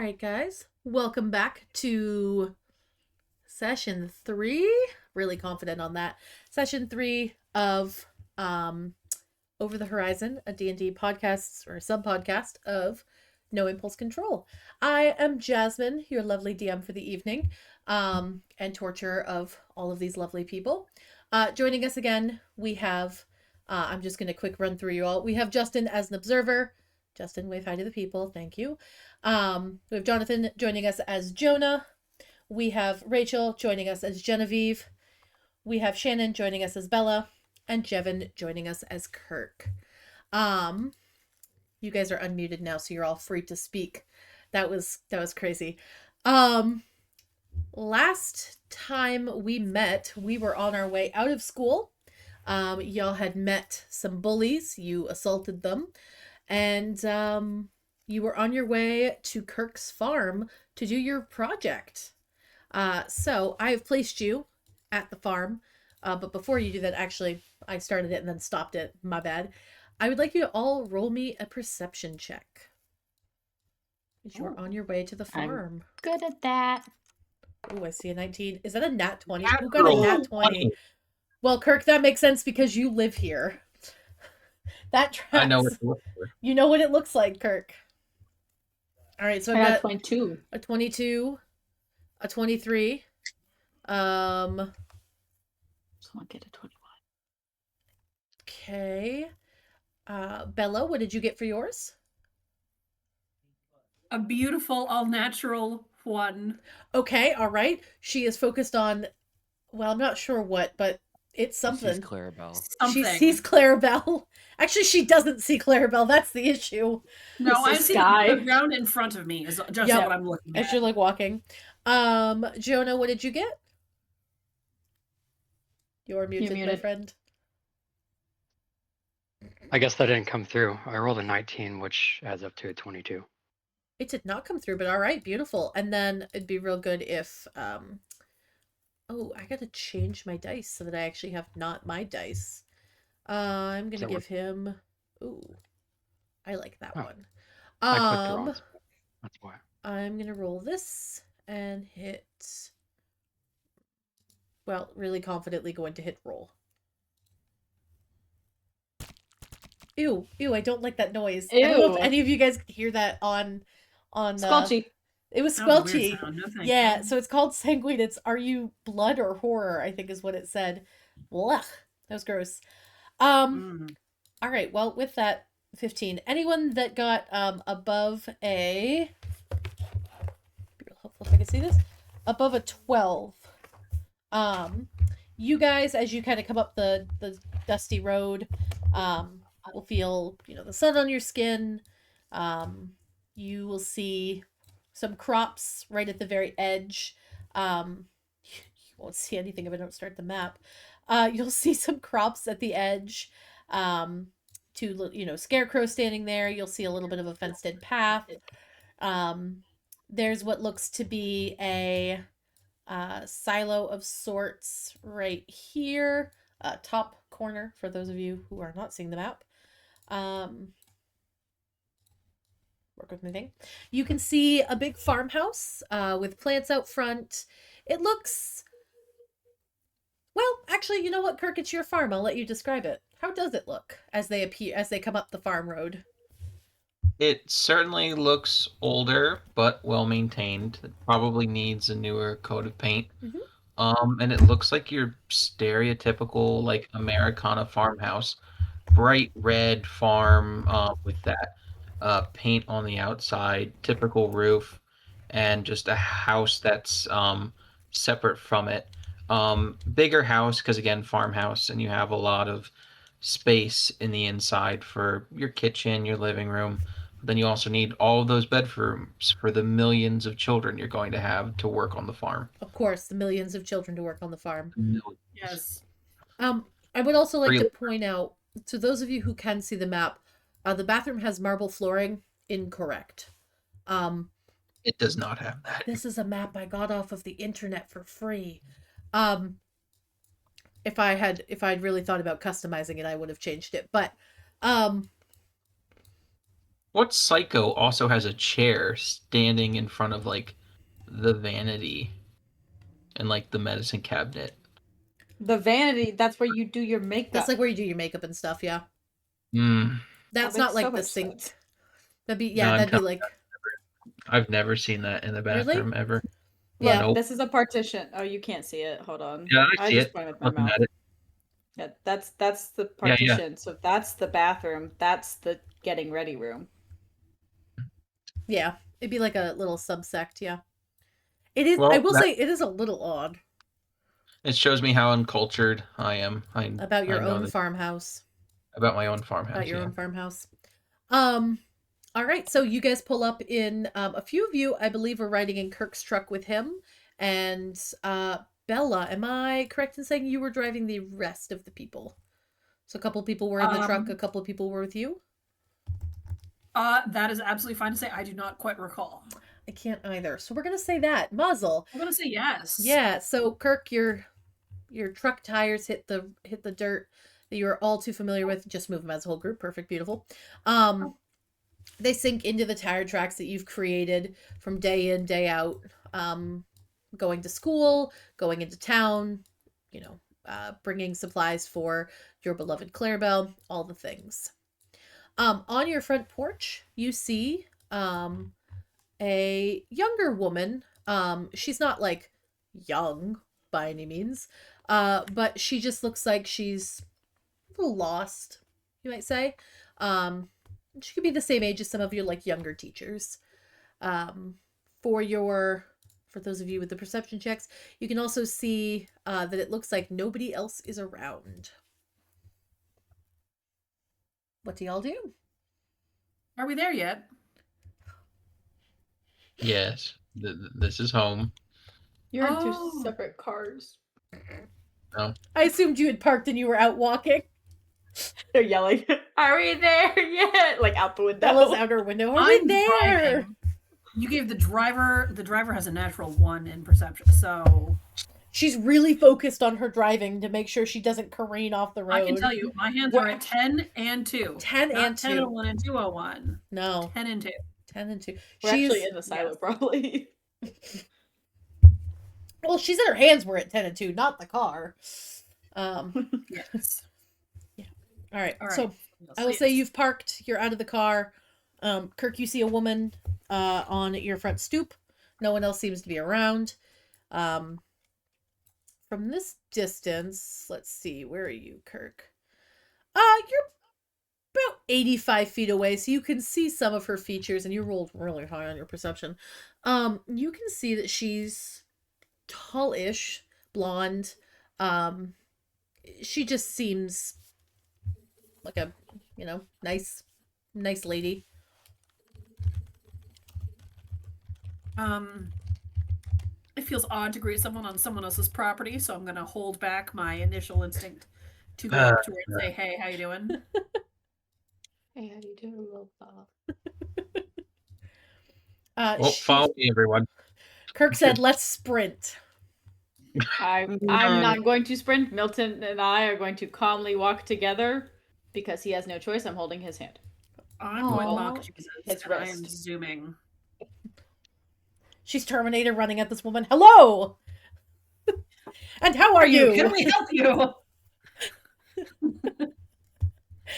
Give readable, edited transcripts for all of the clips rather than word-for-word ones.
right, guys. Welcome back to session 3. Really confident on that. Session 3 of Over the Horizon, a D&D podcast or sub-podcast of No Impulse Control. I am Jasmine, your lovely DM for the evening, and torturer of all of these lovely people. Joining us again, we have, I'm just going to quick run through you all. We have Justin as an observer. Justin, wave hi to the people. Thank you. We have Jonathon joining us as Jonah. We have Rachel joining us as Genevieve. We have Shannon joining us as Bella. And Jevin joining us as Kirk. You guys are unmuted now, so you're all free to speak. That was crazy. Last time we met, we were on our way out of school. Y'all had met some bullies. You assaulted them. And you were on your way to Kirk's farm to do your project. So I have placed you at the farm. But before you do that, actually, I started it and then stopped it. My bad. I would like you to all roll me a perception check. As you are on your way to the farm. I'm good at that. Oh, I see a 19. Is that a nat 20? Who got a nat 20? Well, Kirk, that makes sense because you live here. That tracks. I know what to look for. You know what it looks like, Kirk. All right, so I I've got got 22. a 22, a 23. Someone get a 21. Okay. Bella, what did you get for yours? A beautiful, all-natural one. Okay, all right. She is focused on, well, I'm not sure what, but it's something. She sees Clarabelle. She sees Clarabelle. Actually, she doesn't see Clarabelle. That's the issue. No, I It's see sky. the ground in front of me is just Yep. what I'm looking As at. you're like walking. Jonah, what did you get? You're muted, my muted. friend. I guess that didn't come through. I rolled a 19, which adds up to a 22. It did not come through, but all right, beautiful. And then it'd be real good if, oh, I gotta change my dice so that I actually have not my dice. I'm gonna give him, ooh, I like that one. I clicked the wrong spot. That's why. I'm gonna roll this and hit, well, really confidently going to hit roll. Ew, I don't like that noise. I don't know if Ew. any of you guys hear that on Squelchy. it was Oh, weird squelchy. sound. No, thank Yeah, you. so it's called sanguine. It's are you blood or horror, I think is what it said. Blech. That was gross. Mm. All right, well, with that 15. Anyone that got above a, be real helpful if I can see this, above a 12. You guys, as you kind of come up the dusty road, will feel, the sun on your skin. You will see some crops right at the very edge. You won't see anything if I don't start the map. You'll see some crops at the edge. Scarecrow standing there. You'll see a little bit of a fenced-in path. There's what looks to be a silo of sorts right here, top corner for those of you who are not seeing the map. Work with my thing. You can see a big farmhouse with plants out front. It looks, well, actually, you know what, Kirk, it's your farm. I'll let you describe it. How does it look as they come up the farm road? It certainly looks older, but well maintained. It probably needs a newer coat of paint. Mhm. And it looks like your stereotypical like Americana farmhouse, bright red farm with that paint on the outside, typical roof, and just a house that's separate from it. Bigger house because again farmhouse, and you have a lot of space in the inside for your kitchen, your living room. Then you also need all of those bedrooms for the millions of children you're going to have to work on the farm. Of course, the millions of children to work on the farm. Millions. Yes. I would also like to Really? point out, to those of you who can see the map, the bathroom has marble flooring. Incorrect. It does not have that. This is a map I got off of the internet for free. If I'd really thought about customizing it, I would have changed it. But What psycho also has a chair standing in front of like the vanity and like the medicine cabinet? The vanity, that's where you do your makeup. That's like where you do your makeup and stuff, yeah. Mm. That's That not makes like so the much sink. sense. That'd be No, I'm that'd be telling like I've never seen that in the Really? bathroom ever. Yeah. Nope. This is a partition. Oh, you can't see it. Hold on. Yeah, I see just it. pointed with my Looking mouth. at it. Yeah, that's the Yeah, yeah. partition. So that's the bathroom. That's the getting ready room. Yeah. It'd be like a little subsect, yeah. It is I Well, will say it is a little odd it shows me how uncultured I am. about your I know own that farmhouse. about my own farmhouse. About your Yeah. own farmhouse. All right, so you guys pull up in a few of you, I believe, are riding in Kirk's truck with him, and Bella, am I correct in saying you were driving the rest of the people? So a couple people were in the truck, a couple of people were with you. That is absolutely fine to say. I do not quite recall. I can't either, so we're gonna say that muzzle. I'm gonna say yes. Yeah. So Kirk, your truck tires hit the dirt that you're all too familiar with. Just move them as a whole group. Perfect, beautiful. They sink into the tire tracks that you've created from day in, day out. Going to school, going into town, bringing supplies for your beloved Clarabelle, all the things. On your front porch, you see a younger woman. She's not like young by any means, but she just looks like she's a little lost, you might say. She could be the same age as some of your like younger teachers. For those of you with the perception checks, you can also see that it looks like nobody else is around. What do y'all do? Are we there yet? Yes. This is home. You're in Oh. 2 separate cars. No. I assumed you had parked and you were out walking. They're yelling, "Are we there yet?" Like out the window. Bella's out her window. Are we I'm there? driving. You gave the driver has a natural 1 in perception, so She's really focused on her driving to make sure she doesn't careen off the road. I can tell you, my hands are at 10 and 2. 10 Not and 10 2. and 1 and 2 and 1. No. 10 and 2. 10 and 2. We're actually in the silo, yes. probably. Well, she said her hands were at 10 and 2, not the car. Yes. All right. All right. So I will say you've parked. You're out of the car. Kirk, you see a woman on your front stoop. No one else seems to be around. From this distance, let's see. Where are you, Kirk? You're about 85 feet away, so you can see some of her features, and you rolled really high on your perception. You can see that she's tallish, blonde. She just seems like a, nice lady. It feels odd to greet someone on someone else's property, so I'm going to hold back my initial instinct to go up to her and say, "Hey, how you doing?" Hey, how you doing, Wilbur? Well, follow me, everyone. Kirk said, "Let's sprint." I'm not going to sprint. Milton and I are going to calmly walk together because he has no choice. I'm holding his hand. I'm going to Aw. mock Jesus, His and I am wrist. zooming. She's Terminator running at this woman. Hello! And how are you? Can we help you?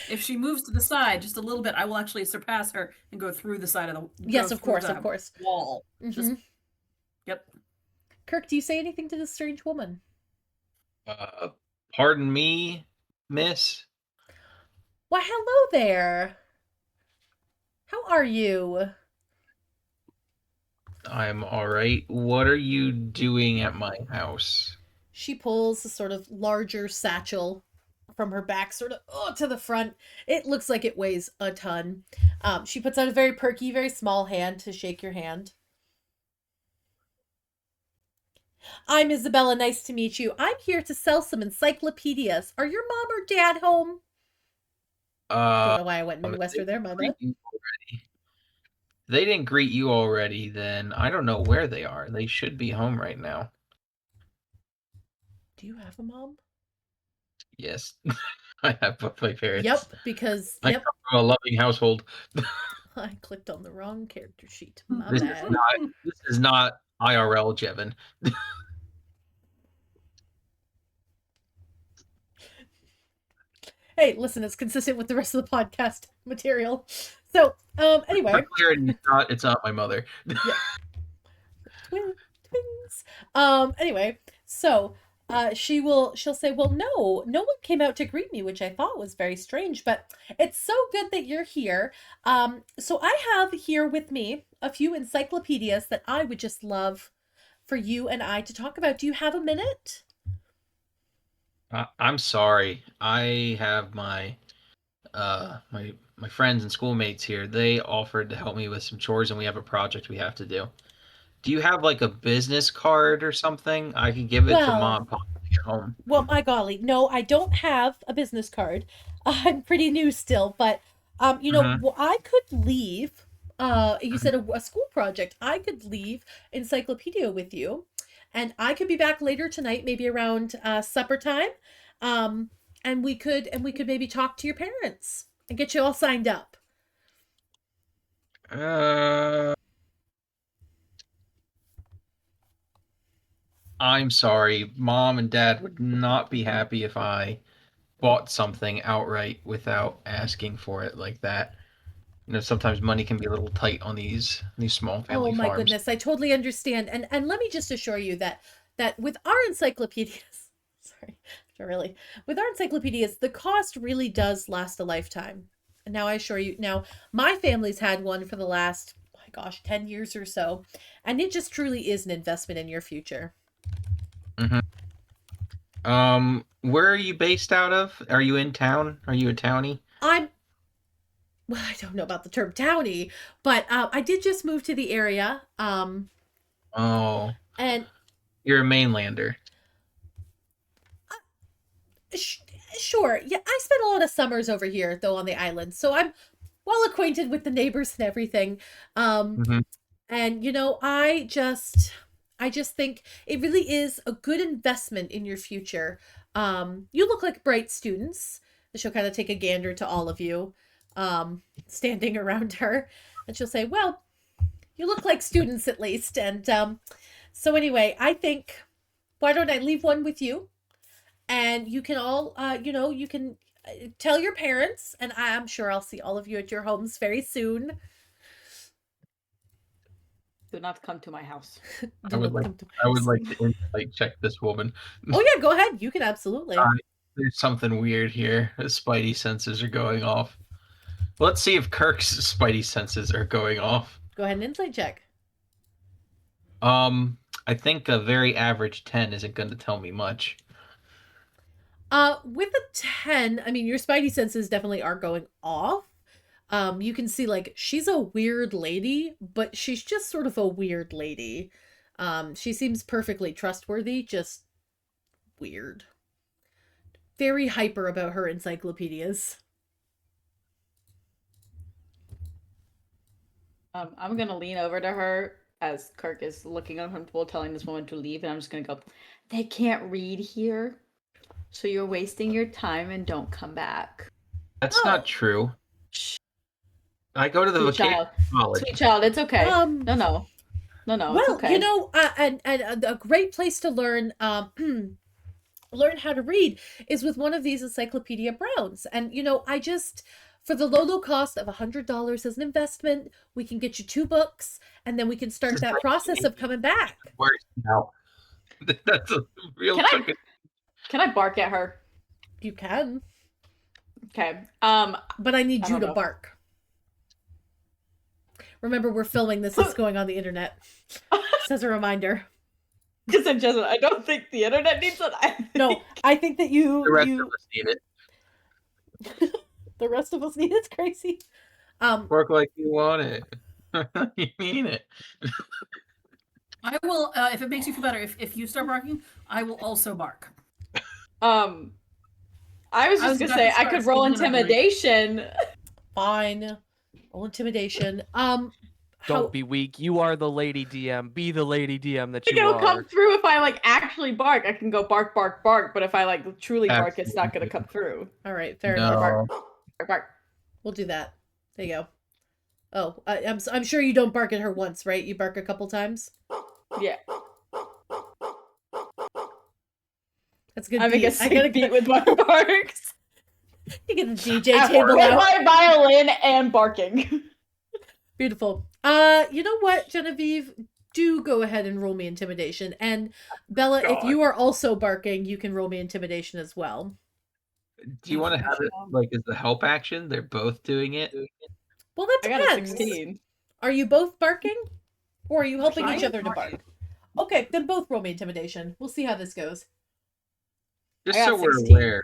If she moves to the side just a little bit, I will actually surpass her and go through the side of the Yes, go of through course, the of course. wall. Just Mhm. yep. Kirk, do you say anything to this strange woman? Pardon me, miss. Why, hello there. How are you? I'm all right. What are you doing at my house? She pulls a sort of larger satchel from her back, sort of to the front. It looks like it weighs a ton. She puts out a very perky, very small hand to shake your hand. I'm Isabella. Nice to meet you. I'm here to sell some encyclopedias. Are your mom or dad home? Don't know why I went Midwestern there, my bad. They didn't greet you already, then I don't know where they are. They should be home right now. Do you have a mom? Yes. I have both my parents. Yep, because I come from a loving household. I clicked on the wrong character sheet. My This bad. is not IRL Jevin. Hey, listen, it's consistent with the rest of the podcast material. So, anyway. For clarity, it's not my mother. Yeah. Twins. Anyway, so she'll say, well, no one came out to greet me, which I thought was very strange, but it's so good that you're here. So I have here with me a few encyclopedias that I would just love for you and I to talk about. Do you have a minute? I'm sorry. I have my friends and schoolmates here. They offered to help me with some chores, and we have a project we have to do. Do you have like a business card or something? I could give it to Mom at home. Well, my golly, no, I don't have a business card. I'm pretty new still, but you know, I could leave. You said a school project. I could leave encyclopedia with you, and I could be back later tonight, maybe around supper time, and we could maybe talk to your parents and get you all signed up. I'm sorry. Mom and Dad would not be happy if I bought something outright without asking for it like that. You know, sometimes money can be a little tight on these small family farms. Oh my goodness, I totally understand. And let me just assure you that with our encyclopedias, sorry, really, with our encyclopedias, the cost really does last a lifetime. And now I assure you, now my family's had one for the last, my gosh, 10 years or so, and it just truly is an investment in your future. Where are you based out of? Are you in town? Are you a townie? Well, I don't know about the term townie, but I did just move to the area. And you're a mainlander. Sure. Yeah, I spent a lot of summers over here, though, on the island, so I'm well acquainted with the neighbors and everything. And you know, I just think it really is a good investment in your future. You look like bright students. She'll kind of take a gander to all of you, standing around her, and she'll say, well, you look like students at least. And so anyway, I think, why don't I leave one with you? And you can all, you know, you can tell your parents, and I'm sure I'll see all of you at your homes very soon. Do not come to my house. I would like to insight check this woman. Oh yeah, go ahead. You can absolutely. There's something weird here. His spidey senses are going off. Let's see if Kirk's spidey senses are going off. Go ahead and insight check. I think a very average 10 isn't going to tell me much. With a 10, I mean, your spidey senses definitely are going off. You can see, like, she's a weird lady, but she's just sort of a weird lady. She seems perfectly trustworthy, just weird. Very hyper about her encyclopedias. I'm gonna lean over to her as Kirk is looking uncomfortable, telling this woman to leave, and I'm just gonna go, they can't read here, so you're wasting your time and don't come back. That's not true. I go to the vocational college. Sweet child, it's okay. No, well, it's okay. You know, and a great place to learn learn how to read is with one of these Encyclopedia Browns. And you know, I just, for the low cost of $100 as an investment, we can get you 2 books, and then we can start that process of coming back. Now, that's a real. Can I bark at her? You can. Okay. But I need you to bark. Remember, we're filming this. It's going on the internet. Just as a reminder. Because I don't think the internet needs it. No, I think that you. The rest of us need it. The rest of us need it's crazy. Bark like you want it. You mean it. I will, if it makes you feel better, if you start barking, I will also bark. I was just gonna say I could roll intimidation. Fine. Roll intimidation. Don't be weak. You are the lady DM. Be the lady DM that you are. It'll come through if I like actually bark. I can go bark, bark, bark. But if I like truly bark, it's not gonna come through. All right, fair enough. Bark. We'll do that. There you go. Oh, I'm sure you don't bark at her once, right? You bark a couple times. Yeah. That's a good I make beat. a sick beat with my barks. You get the DJ With table out. my violin and barking. Beautiful. You know what, Genevieve? Do go ahead and roll me intimidation. And Bella, if God. you are also barking, you can roll me intimidation as well. Do you want to have it like as the help action? They're both doing it. Well, that I got a depends. 16. Are you both barking? Or are you helping Trying each other to bark? Okay, then both roll me intimidation. We'll see how this goes. Just I so got we're 16. aware.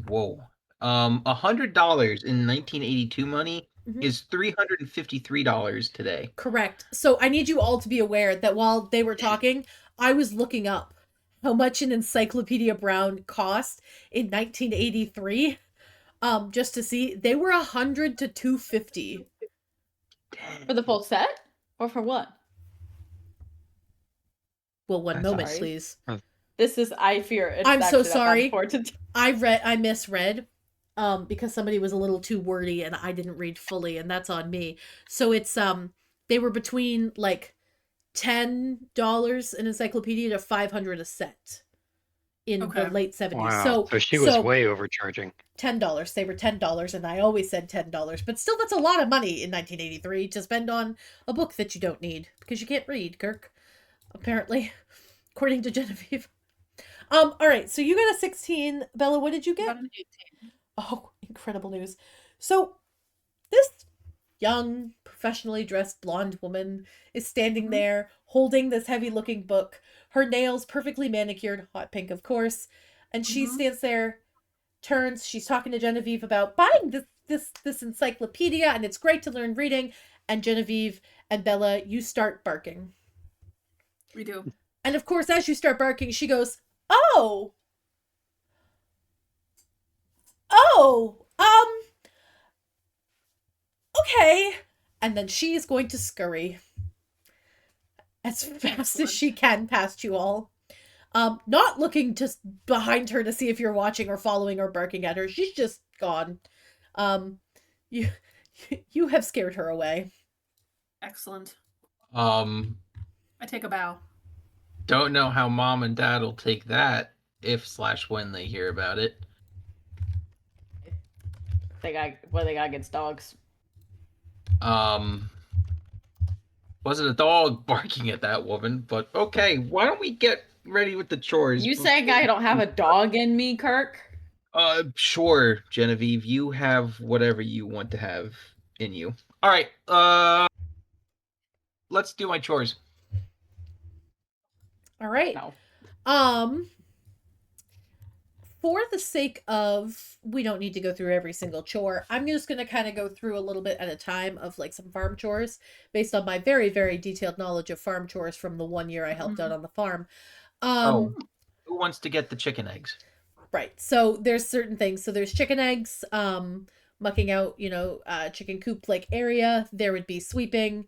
Whoa. $100 in 1982 money Mhm. is $353 today. Correct. So I need you all to be aware that while they were talking, I was looking up how much an Encyclopedia Brown cost in 1983. Just to see, they were $100 to $250. For the full set? Or for what? Well, one That's moment, sorry. please. This is, I fear it's I'm so actually not that sorry. important. I misread, because somebody was a little too wordy and I didn't read fully, and that's on me. So it's they were between like $10 an encyclopedia to $500 a set in Okay. the late 70s. Wow. So she was way overcharging. $10. They were $10, and I always said $10, but still, that's a lot of money in 1983 to spend on a book that you don't need because you can't read, Kirk. Apparently, according to Genevieve. All right. So you got a 16, Bella. What did you I get? got an 18. Oh, incredible news! So this young, professionally dressed blonde woman is standing Mhm. there holding this heavy-looking book. Her nails perfectly manicured, hot pink, of course, and she Mhm. stands there. Turns, she's talking to Genevieve about buying this encyclopedia, and it's great to learn reading. And Genevieve and Bella, you start barking. We do. And of course, as you start barking, she goes, "Oh, oh, okay." And then she is going to scurry as fast as she can past you all. Not looking just behind her to see if you're watching or following or barking at her. She's just gone. Um, you you have scared her away. Excellent. Um, I take a bow. don't know how mom and dad will take that if/when they hear about it. They got against dogs. Wasn't a dog barking at that woman, but okay. Why don't we get ready with the chores? You saying I don't have a dog in me, Kirk? Sure, Genevieve. You have whatever you want to have in you. All right. Let's do my chores. All right. No. For the sake of, we don't need to go through every single chore. I'm just going to kind of go through a little bit at a time of like some farm chores based on my very, very detailed knowledge of farm chores from the 1 year I helped out on the farm. Who wants to get the chicken eggs? Right. So there's certain things. So there's chicken eggs, mucking out, chicken coop like area. There would be sweeping,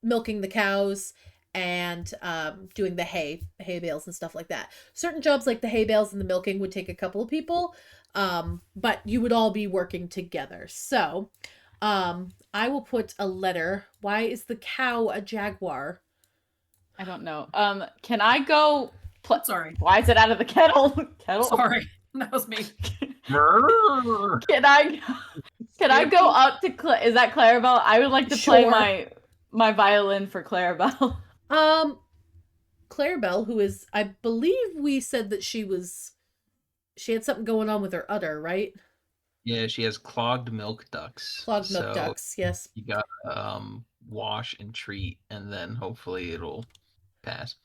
milking the cows, and doing the hay bales and stuff like that. Certain jobs like the hay bales and the milking would take a couple of people, but you would all be working together. So I will put a letter. Why is the cow a jaguar? I don't know. Can I go? Sorry. Why is it out of the kettle? Sorry. That was me. Can I go up to is that Clarabelle? I would like to play Sure. my violin for Clarabelle. Clarabelle, who is, I believe we said that she had something going on with her udder, right? Yeah, she has clogged milk ducts. Clogged milk ducts, yes. You gotta wash and treat, and then hopefully it'll pass.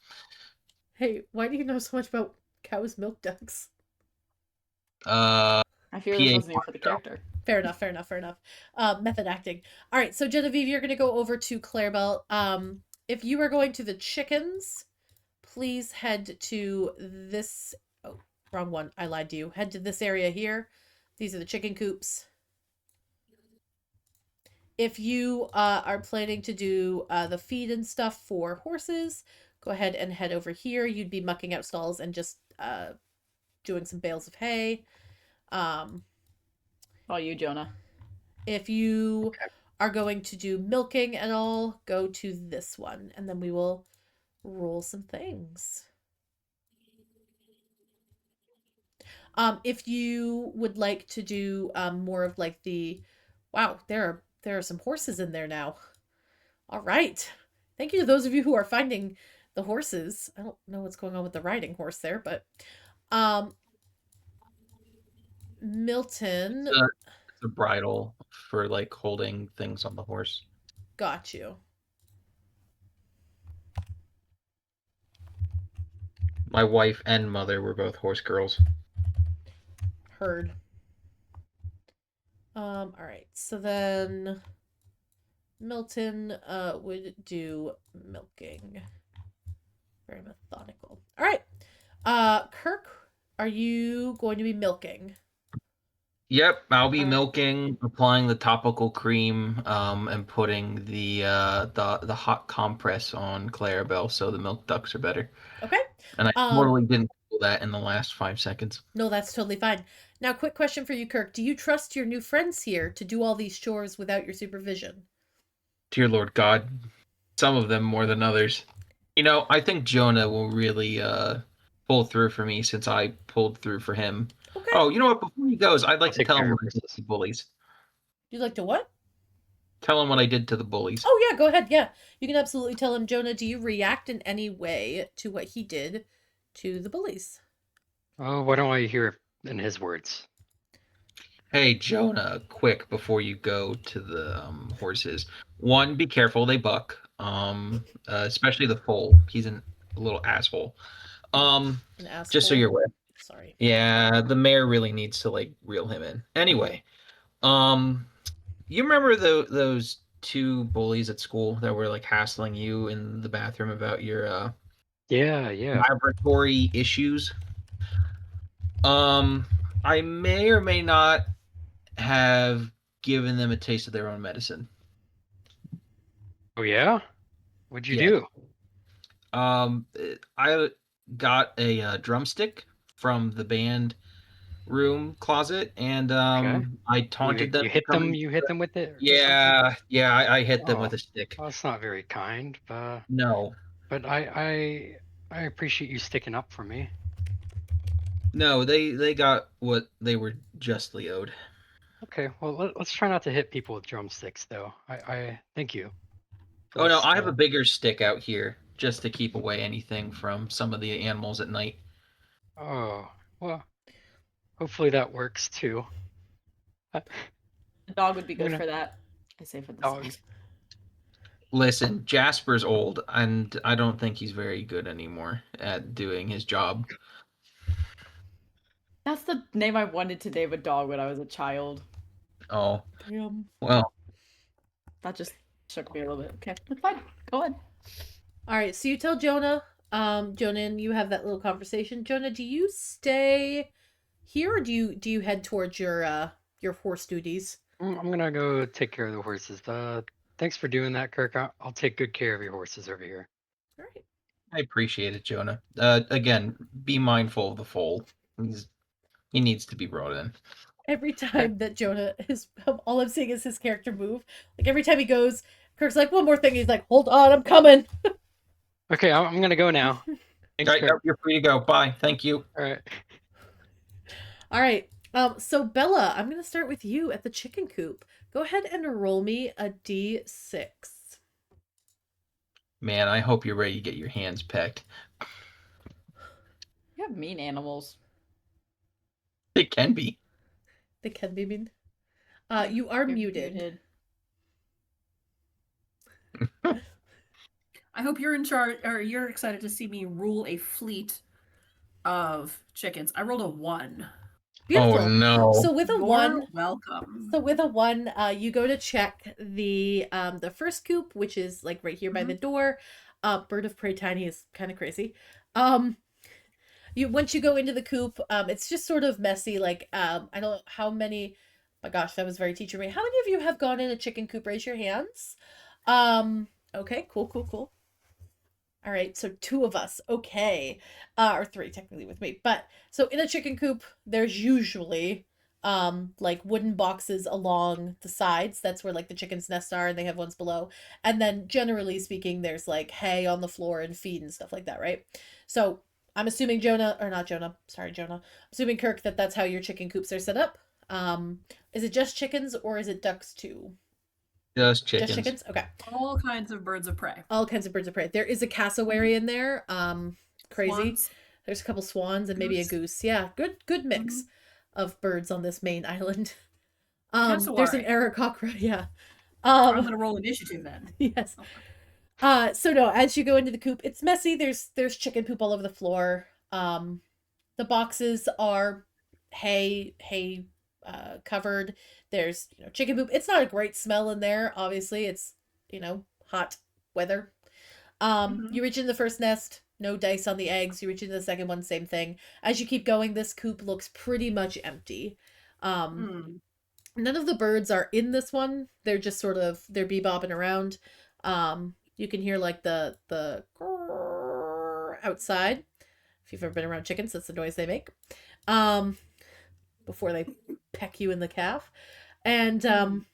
Hey, why do you know so much about cows' milk ducts? I fear this wasn't even for the show. character. Fair enough. Method acting. All right, so Genevieve, you're going to go over to Clarabelle. If you are going to the chickens, please head to this. Oh, wrong one. I lied to you. Head to this area here. These are the chicken coops. If you are planning to do the feed and stuff for horses, go ahead and head over here. You'd be mucking out stalls and just doing some bales of hay. Oh, you, Jonah. If you Okay. are going to do milking and all, go to this one, and then we will roll some things. If you would like to do more of like the, wow, there are some horses in there now. All right, thank you to those of you who are finding the horses. I don't know what's going on with the riding horse there, but um, Milton, It's a bridle for like holding things on the horse. got you. My wife and mother were both horse girls. Heard. All right, so then Milton would do milking. Very methodical. All right. Kirk, are you going to be milking? Yep, I'll be All right. milking, applying the topical cream, and putting the hot compress on Clarabelle so the milk ducts are better. Okay. And I totally didn't do that in the last 5 seconds. No, that's totally fine. Now, quick question for you, Kirk. Do you trust your new friends here to do all these chores without your supervision? Dear Lord God, some of them more than others. You know, I think Jonah will really pull through for me since I pulled through for him. Okay. Oh, you know what? Before he goes, I'd like I'll to take tell him care what of I did to horses. the bullies. You'd like to what? Tell him what I did to the bullies. Oh, yeah, go ahead. Yeah. You can absolutely tell him, Jonah, do you react in any way to what he did to the bullies? Oh, why don't I hear it in his words? Hey, Jonah, quick before you go to the horses. One, be careful, they buck. Especially the foal. He's a little asshole. An Just so asshole. you're aware. Sorry. Yeah, the mayor really needs to like reel him in. Anyway, um, you remember those two bullies at school that were like hassling you in the bathroom about your Yeah. laboratory issues? I may or may not have given them a taste of their own medicine. Oh yeah? What'd you Yeah. do? I got a drumstick from the band room closet, and Okay. I taunted them. You hit them. You hit them with it. Or something? Yeah, I hit them with Oh, a stick. well, that's not very kind, No, but I appreciate you sticking up for me. no, they got what they were justly owed. Okay, well let's try not to hit people with drumsticks, though. I thank you. for Oh no, this, I have a bigger stick out here just to keep away anything from some of the animals at night. Oh well, hopefully that works too. A dog would be I'm good gonna- for that. I say for the Dogs. side. Listen, Jasper's old, and I don't think he's very good anymore at doing his job. That's the name I wanted to name a dog when I was a child. Oh, Damn. well, That just shook me a little bit. Okay, that's fine. Go ahead. All right, so you tell Jonah, Jonah, and you have that little conversation. Jonah, do you stay here, or do you head towards your horse duties? I'm gonna go take care of the horses. Thanks for doing that, Kirk. I'll take good care of your horses over here. All right. I appreciate it, Jonah. Again, be mindful of the foal. He needs to be brought in. Every time that Jonah is, all I'm seeing is his character move. Like every time he goes, Kirk's like, one more thing. He's like, hold on, I'm coming. Okay, I'm gonna go now. Thanks, All right, Kirk. you're free to go. Bye. Thank you. All right. All right. So Bella, I'm gonna start with you at the chicken coop. Go ahead and roll me a d6. Man, I hope you're ready to get your hands pecked. You have mean animals. It can be. They can be mean. You are You're muted. I hope you're in charge, or you're excited to see me rule a fleet of chickens. I rolled a 1. Beautiful. Oh no. So with a You're 1, welcome. so with a 1, you go to check the first coop, which is like right here by the door. Bird of Prey Tiny is kind of crazy. Once you go into the coop, it's just sort of messy. Like I don't know how many. My gosh, that was very teacher me. How many of you have gone in a chicken coop? Raise your hands. Okay, cool. All right, so 2 of us. Okay, or 3 technically with me. But so in a chicken coop, there's usually like wooden boxes along the sides. That's where like the chickens' nests are, and they have ones below. And then generally speaking, there's like hay on the floor and feed and stuff like that, right? So I'm assuming Jonah, or not Jonah, sorry, Jonah. I'm assuming Kirk that that's how your chicken coops are set up. Is it just chickens or is it ducks too? Just Just chickens. chickens? Okay. All kinds of birds of prey. All kinds of birds of prey. There is a cassowary in there. Crazy. Swans. There's a couple swans and maybe a goose. Yeah, good mix of birds on this main island. There's an Cassowary. Aarakocra, yeah. I'm gonna roll initiative then. Yes. So no, as you go into the coop, it's messy. There's chicken poop all over the floor. The boxes are hay covered. There's chicken poop. It's not a great smell in there. Obviously, it's hot weather. You reach into the first nest. No dice on the eggs. You reach into the second one. Same thing. As you keep going, this coop looks pretty much empty. None of the birds are in this one. They're just they're bebopping around. You can hear like the outside. If you've ever been around chickens, that's the noise they make. Before they peck you in the calf. And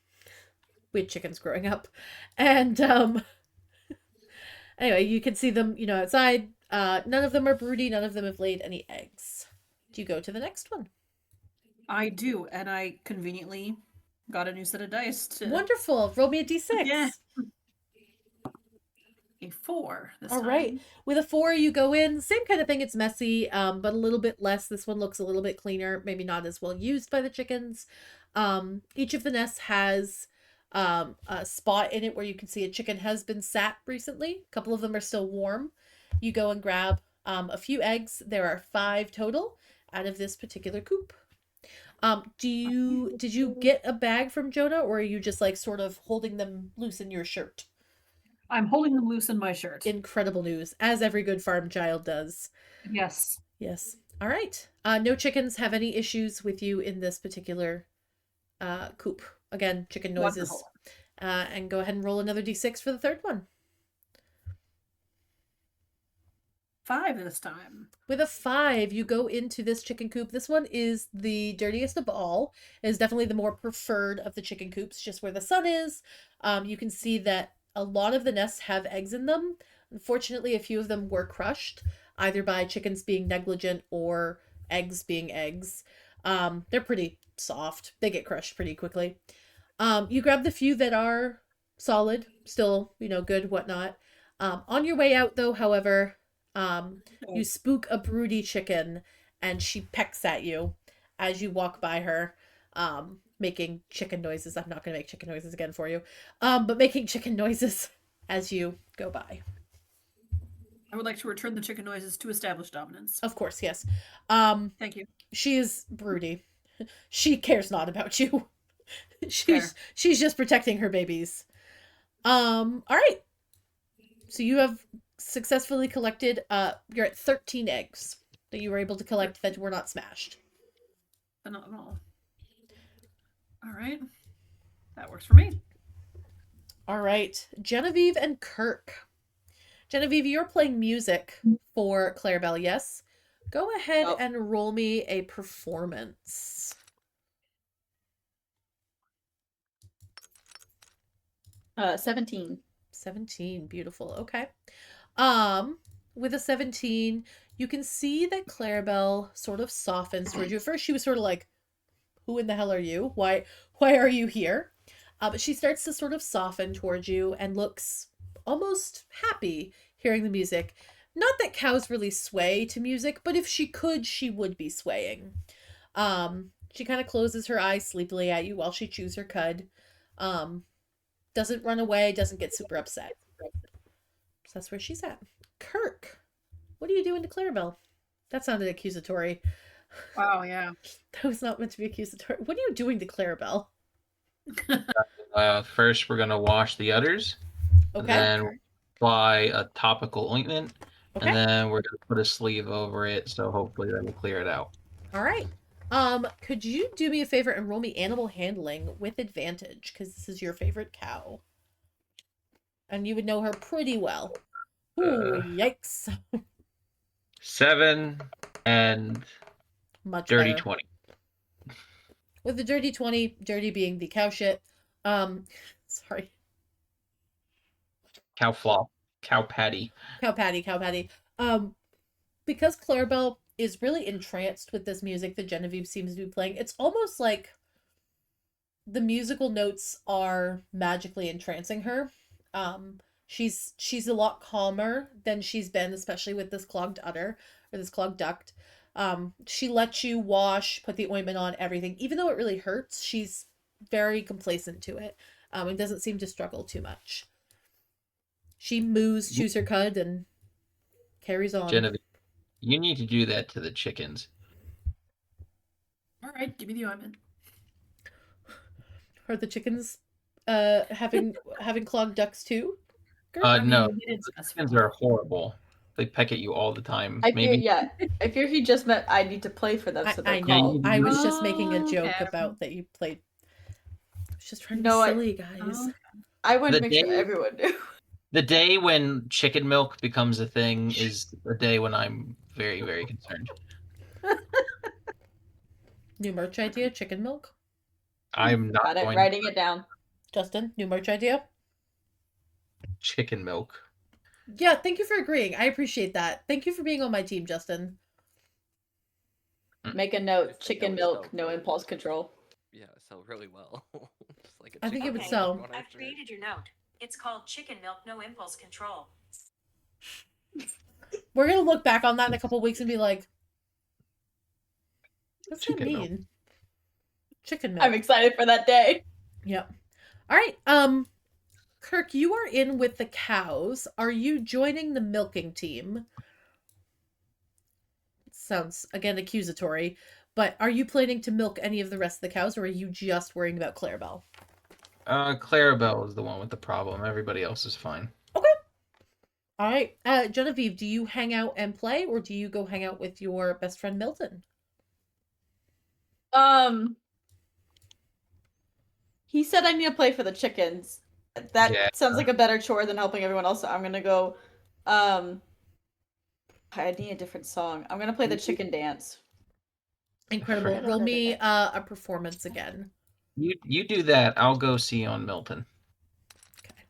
we had chickens growing up. And anyway, you can see them, outside. None of them are broody. None of them have laid any eggs. Do you go to the next one? I do, and I conveniently got a new set of dice. Wonderful. Roll me a d6. Yeah. A 4 this All time. right. With a 4, you go in. Same kind of thing. It's messy, but a little bit less. This one looks a little bit cleaner. Maybe not as well used by the chickens. Each of the nests has a spot in it where you can see a chicken has been sat recently. A couple of them are still warm. You go and grab a few eggs. There are 5 total out of this particular coop. Did you get a bag from Jonah, or are you just like sort of holding them loose in your shirt? I'm holding them loose in my shirt. Incredible news, as every good farm child does. Yes. Yes. All right. No chickens have any issues with you in this particular coop. Again, chicken noises. Wonderful. And go ahead and roll another d6 for the third one. 5 this time. With a 5, you go into this chicken coop. This one is the dirtiest of all. It is definitely the more preferred of the chicken coops, just where the sun is. You can see that a lot of the nests have eggs in them. Unfortunately, a few of them were crushed, either by chickens being negligent or eggs being eggs. They're pretty soft. They get crushed pretty quickly. You grab the few that are solid, still, good, whatnot. On your way out, though, however, you spook a broody chicken, and she pecks at you as you walk by her, making chicken noises. I'm not going to make chicken noises again for you, but making chicken noises as you go by. I would like to return the chicken noises to established dominance. Of course, yes. Thank you. She is broody. She cares not about you. She's just protecting her babies. All right. So you have successfully collected, you're at 13 eggs that you were able to collect that were not smashed. Not at all. All right. That works for me. All right. Genevieve and Kirk. Genevieve, you're playing music for Clarabelle, yes? Go ahead and roll me a performance. 17. 17, beautiful. Okay. With a 17, you can see that Clarabelle sort of softens towards you. At first, she was sort of like, "Who in the hell are you? Why are you here?" But she starts to sort of soften towards you and looks almost happy hearing the music. Not that cows really sway to music, but if she could, she would be swaying. She kind of closes her eyes sleepily at you while she chews her cud. Doesn't run away, doesn't get super upset. So that's where she's at. Kirk, what are you doing to Clarabelle? That sounded accusatory. Wow, yeah. That was not meant to be accusatory. What are you doing to Clarabelle? First, we're going to wash the udders. Okay. And then apply a topical ointment. Okay. And then we're going to put a sleeve over it, so hopefully that'll clear it out. All right. Could you do me a favor and roll me animal handling with advantage? Because this is your favorite cow. And you would know her pretty well. Ooh, yikes. 7 and Much dirty better. 20. with the dirty 20, dirty being the cow shit. Sorry. Cow flop. Cow patty. Cow patty. Because Clarabelle is really entranced with this music that Genevieve seems to be playing, it's almost like the musical notes are magically entrancing her. She's a lot calmer than she's been, especially with this clogged udder or this clogged duct. She lets you wash, put the ointment on, everything. Even though it really hurts, she's very complacent to it. And doesn't seem to struggle too much. She moos, chews her cud, and carries on. Genevieve, you need to do that to the chickens. All right, give me the ointment. Are the chickens having clogged ducts too? No, we didn't the specify. chickens are horrible. They peck at you all the time. I fear he just meant I need to play for them. So I they're know. called. I was just making a joke Okay. about that you played. I was just trying to No, be silly, guys. I want to The make sure day- everyone knew. The day when chicken milk becomes a thing is the day when I'm very, very concerned. New merch idea: chicken milk. I'm not Got it. going Writing it down. Justin, new merch idea. chicken milk. Yeah, thank you for agreeing. I appreciate that. Thank you for being on my team, Justin. Make a I note. think Chicken that would milk, sell no really impulse well. control. Yeah, sell really well. Just like a I think it chicken would milk sell. on our I've shirt. created your note. It's called Chicken Milk No Impulse Control. We're gonna look back on that in a couple weeks and be like, "What's that Chicken milk. mean?" Chicken milk. I'm excited for that day. Yep. All right. Kirk, you are in with the cows. Are you joining the milking team? Sounds again accusatory, but are you planning to milk any of the rest of the cows, or are you just worrying about Clarabelle? Clarabelle is the one with the problem. Everybody else is fine. All right. Genevieve, do you hang out and play, or do you go hang out with your best friend Milton? He said I need to play for the chickens. That Yeah. sounds like a better chore than helping everyone else. So I'm gonna go. I need a different song. I'm gonna play the chicken dance. Incredible. Roll me a performance again. You do that. I'll go see on Milton. Okay.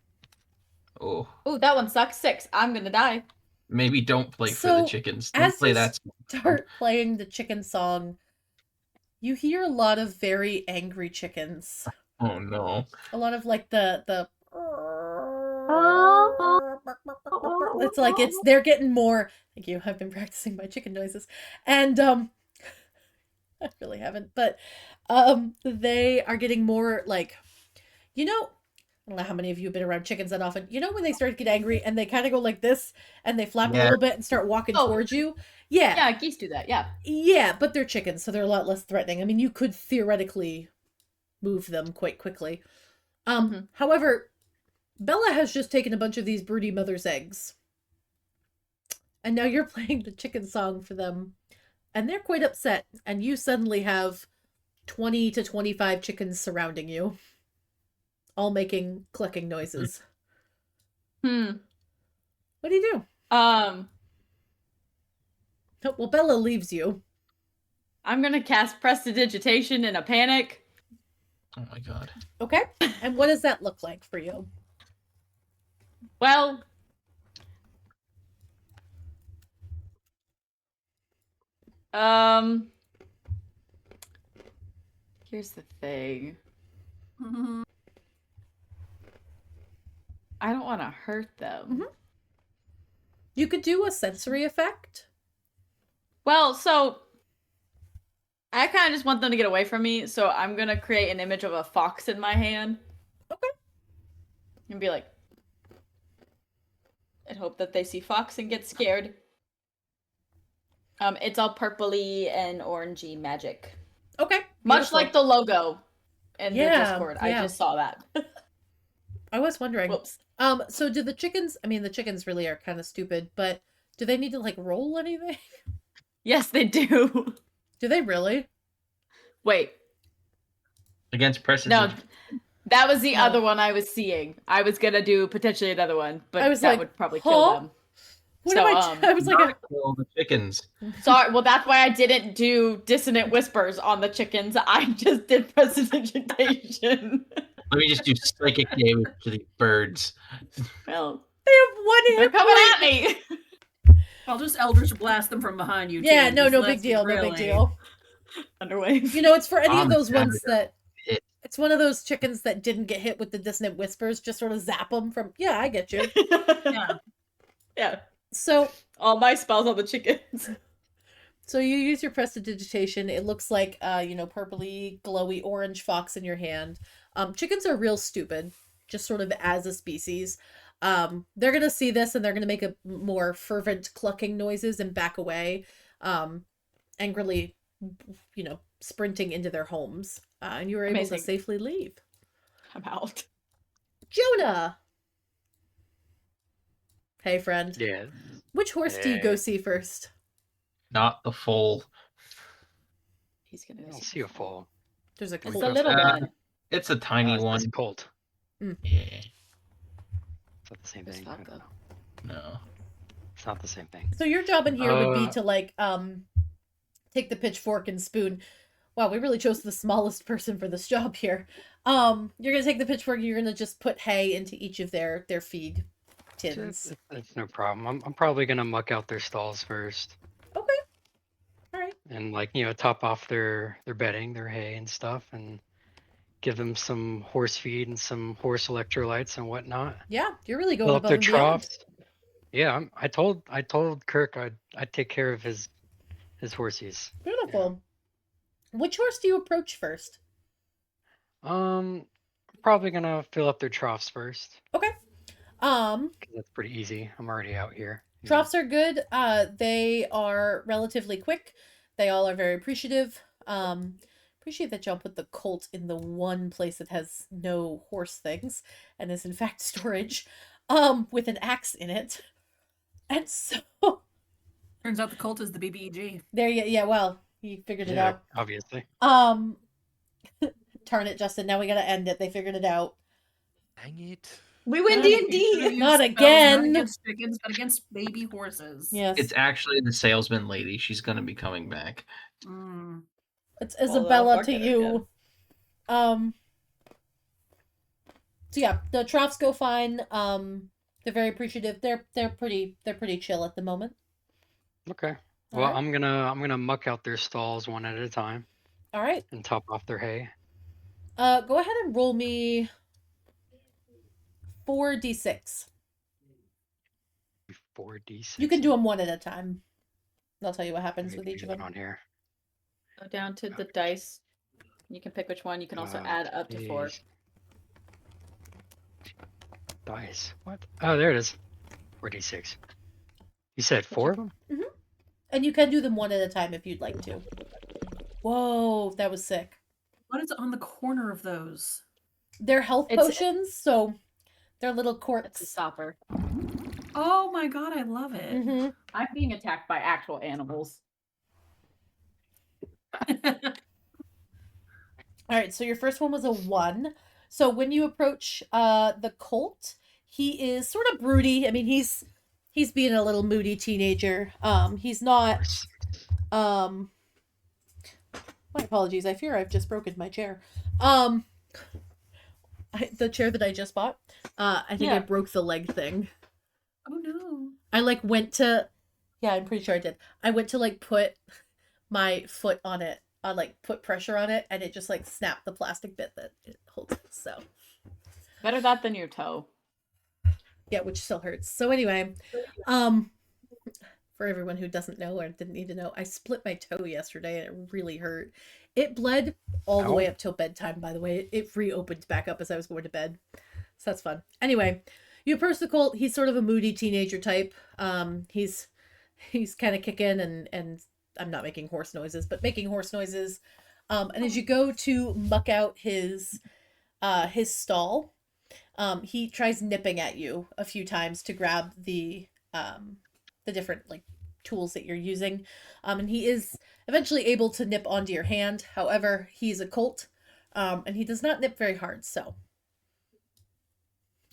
Oh, Oh, that one sucks. 6. I'm gonna die. maybe don't play for So, the chickens. Don't as play you that. Start playing the chicken song. You hear a lot of very angry chickens. Oh no. A lot of like the it's like they're getting more. Thank you. I've been practicing my chicken noises. And I really haven't, but they are getting more like, I don't know how many of you have been around chickens that often. You know when they start to get angry and they kind of go like this and they flap a Yeah. little bit and start walking Oh. towards you? Yeah. Yeah, geese do that. Yeah. Yeah, but they're chickens, so they're a lot less threatening. I mean, you could theoretically move them quite quickly. However, Bella has just taken a bunch of these broody mother's eggs. And now you're playing the chicken song for them. And they're quite upset. And you suddenly have 20 to 25 chickens surrounding you. All making clucking noises. What do you do? Oh, well, Bella leaves you. I'm gonna cast Prestidigitation in a panic. Oh my god. Okay. And what does that look like for you? Well, here's the thing. I don't want to hurt them. You could do a sensory effect. Well, so I kind of just want them to get away from me, so I'm gonna create an image of a fox in my hand. Okay. And be like, and hope that they see fox and get scared. It's all purpley and orangey magic. Okay. Much beautiful. like the logo in Yeah, the Discord. I yeah. just saw that. I was wondering. Whoops. So do the chickens, I mean, the chickens really are kind of stupid, but do they need to like roll anything? Yes, they do. Do they really? Wait, Against Preston. no. That was the No. other one I was seeing. I was gonna do potentially another one, but I was that like, would probably huh? kill them. What So, am I? I was like, Not kill the chickens. sorry. Well, that's why I didn't do dissonant whispers on the chickens. I just did prestidigitation. Let me just do psychic damage to the birds. Well, they have one they're hit coming point. at me. I'll just Eldritch blast them from behind you. Yeah, too, no, just no so big that's deal, no big really- deal. Underwave. You know, it's for any of I'm those ones Saturday. that it's one of those chickens that didn't get hit with the dissonant whispers. Just sort of zap them from. Yeah, I get you. Yeah. Yeah. So All my spells on the chickens. So you use your prestidigitation. It looks like purpley, glowy orange fox in your hand. Chickens are real stupid, just sort of as a species. They're gonna see this and they're gonna make a more fervent clucking noises and back away, angrily, sprinting into their homes. And you were able to Amazing. safely leave. I'm out. Jonah. Hey, friend. Yeah. Which horse do you go Hey. see first? Not the full. He's gonna I go don't see see a full. There's a It's colt. the little one. It's a tiny It's one. this Colt. Yeah. It's not the same Where's thing. that go? No. It's not the same thing. So your job in here would be Uh, to take the pitchfork and spoon. Wow, we really chose the smallest person for this job here. You're gonna take the pitchfork. You're gonna just put hay into each of their feed tins. It's no problem. I'm probably gonna muck out their stalls first, Okay. All right. and top off their bedding, their hay and stuff, and give them some horse feed and some horse electrolytes and whatnot. Yeah, you're really going Fill up above their and beyond. troughs. Yeah, I told Kirk I'd take care of his horsies. Beautiful. Which horse do you approach first? I'm probably gonna fill up their troughs first. Okay. 'Cause that's pretty easy. I'm already out here. Troughs are good. They are relatively quick. They all are very appreciative. Appreciate that y'all put the colt in the one place that has no horse things and is in fact storage, with an axe in it. And so Turns out the cult is the BBEG. there yeah, well, you figured it out. Obviously. Darn it, Justin, now we gotta end it. They figured it out. Dang it. We win Yeah, you should've D&D. used Not spells again. Not against chickens, but against baby horses. Yes. It's actually the salesman lady. She's gonna be coming back. Mm. It's Although, Isabella fuck to it, you. So yeah, the troughs go fine. They're very appreciative. They're pretty chill at the moment. Okay. All Well, right. I'm gonna muck out their stalls one at a time All right. and top off their hay. Go ahead and roll me 4d6. 4d6. You can do them one at a time. I'll tell you what happens Let with me each of get them. on here. Go down to the dice. You can pick which one. You can also add up to 4. Jeez. Dice. What? Oh, there it is. 4d6. You said 4 of them? And you can do them one at a time if you'd like to. Whoa, that was sick. What is on the corner of those? They're health It's- potions, so they're little That's a corks. stopper. Oh my god, I love it. Mm-hmm. I'm being attacked by actual animals. All right, so your first one was a 1. So when you approach the colt, he is sort of broody. I mean, he's being a little moody teenager. He's not. My apologies. I fear I've just broken my chair. The chair that I just bought. I think I Yeah. broke the leg thing. Oh no. I went to. Yeah, I'm pretty sure I did. I went to put my foot on it. Put pressure on it, and it just snapped the plastic bit that it holds it. So Better that than your toe. yeah, which still hurts. So anyway, for everyone who doesn't know or didn't need to know, I split my toe yesterday and it really hurt. It bled all the way Ow. up till bedtime, by the way. It reopened back up as I was going to bed. So that's fun. Anyway, you approach the colt. He's sort of a moody teenager type. He's kind of kicking and I'm not making horse noises, but making horse noises. And as you go to muck out his stall, he tries nipping at you a few times to grab the different tools that you're using, and he is eventually able to nip onto your hand. However, he's a colt, and he does not nip very hard. So,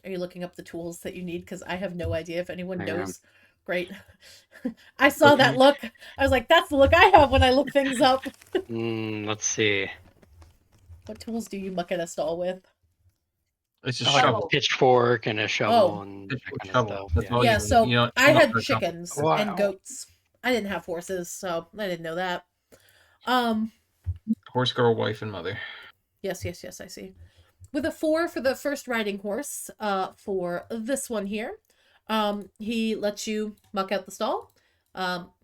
are you looking up the tools that you need? Because I have no idea if anyone Hang on. knows Great. I saw that look. I was like, that's the look I have when I look things up. Let's see. What tools do you muck at a stall with? It's a I like a shovel. pitchfork and a shovel and that Pitchfork, kind of shovel. stuff. That's Yeah. all Yeah, you need. so You know, I not had very chickens and Wow. goats. I didn't have horses, so I didn't know that. Horse girl, wife, and mother. Yes, I see. With a 4 for the first riding horse, for this one here, he lets you muck out the stall.